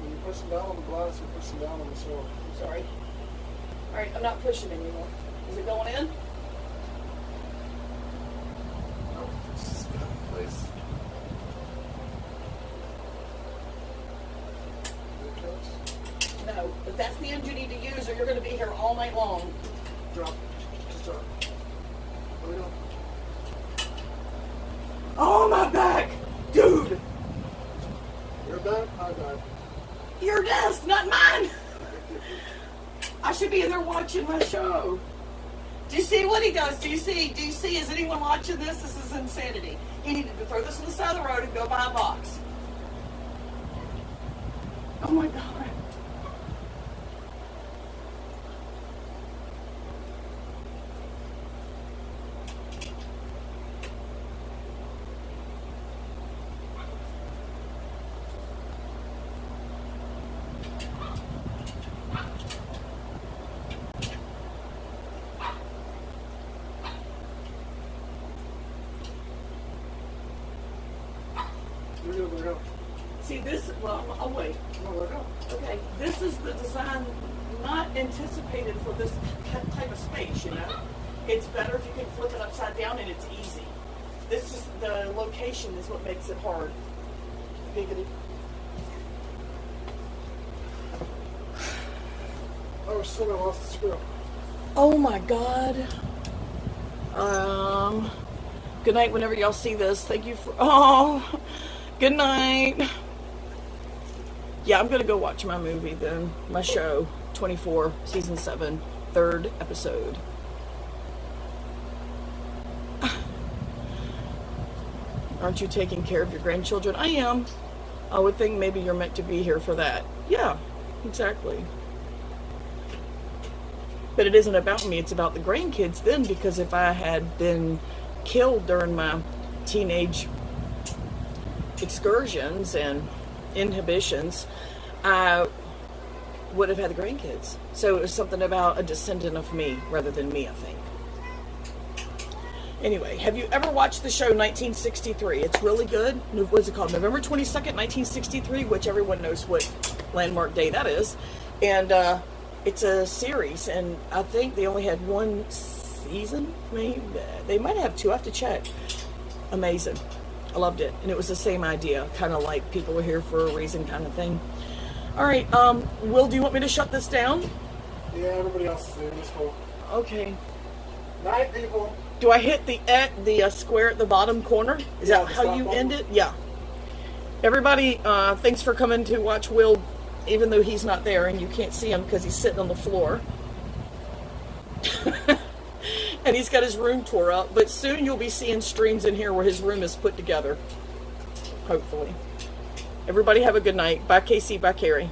Speaker 3: When you're pushing down on the glass, you're pushing down on the soil.
Speaker 2: I'm sorry. Alright, I'm not pushing anymore. Is it going in?
Speaker 3: No, it's just been in place. Good catch.
Speaker 2: No, but that's the end you need to use or you're going to be here all night long.
Speaker 3: Drop. Just drop. What are we doing?
Speaker 2: Oh, my back! Dude!
Speaker 3: You're back? I died.
Speaker 2: Your desk, not mine! I should be in there watching my show. Do you see what he does? Do you see? Is anyone watching this? This is insanity. He needed to throw this on the side of the road and go buy a box. Oh my god. this, well, I'll wait.
Speaker 3: No, let go.
Speaker 2: Okay, this is the design not anticipated for this type of space, you know? It's better if you can flip it upside down and it's easy. This is, the location is what makes it hard. Giggity.
Speaker 3: Oh, shit, I lost the screw.
Speaker 2: Oh my God. Good night whenever y'all see this. Thank you for, oh, good night. Yeah, I'm gonna go watch my movie then. My show, 24, season 7, 3rd episode. Aren't you taking care of your grandchildren? I am. I would think maybe you're meant to be here for that. Yeah, exactly. But it isn't about me, it's about the grandkids then, because if I had been killed during my teenage excursions and inhibitions, I would have had the grandkids. So it was something about a descendant of me rather than me, I think. Anyway, have you ever watched the show 1963? It's really good. What is it called? November 22nd, 1963, which everyone knows what landmark day that is. And it's a series, and I think they only had one season, maybe. They might have two. I have to check. Amazing. I loved it. And it was the same idea, kind of like people were here for a reason kind of thing. All right, Will, do you want me to shut this down?
Speaker 3: Yeah, everybody else is leaving. It's cool.
Speaker 2: Okay.
Speaker 3: Night, people.
Speaker 2: Do I hit the square at the bottom corner? Is
Speaker 3: Yeah,
Speaker 2: that
Speaker 3: the
Speaker 2: how
Speaker 3: stop
Speaker 2: you
Speaker 3: button.
Speaker 2: end it? Yeah. Everybody, thanks for coming to watch Will, even though he's not there and you can't see him because he's sitting on the floor. And he's got his room tore up. But soon you'll be seeing streams in here where his room is put together. Hopefully. Everybody have a good night. Bye, Casey. Bye, Carrie.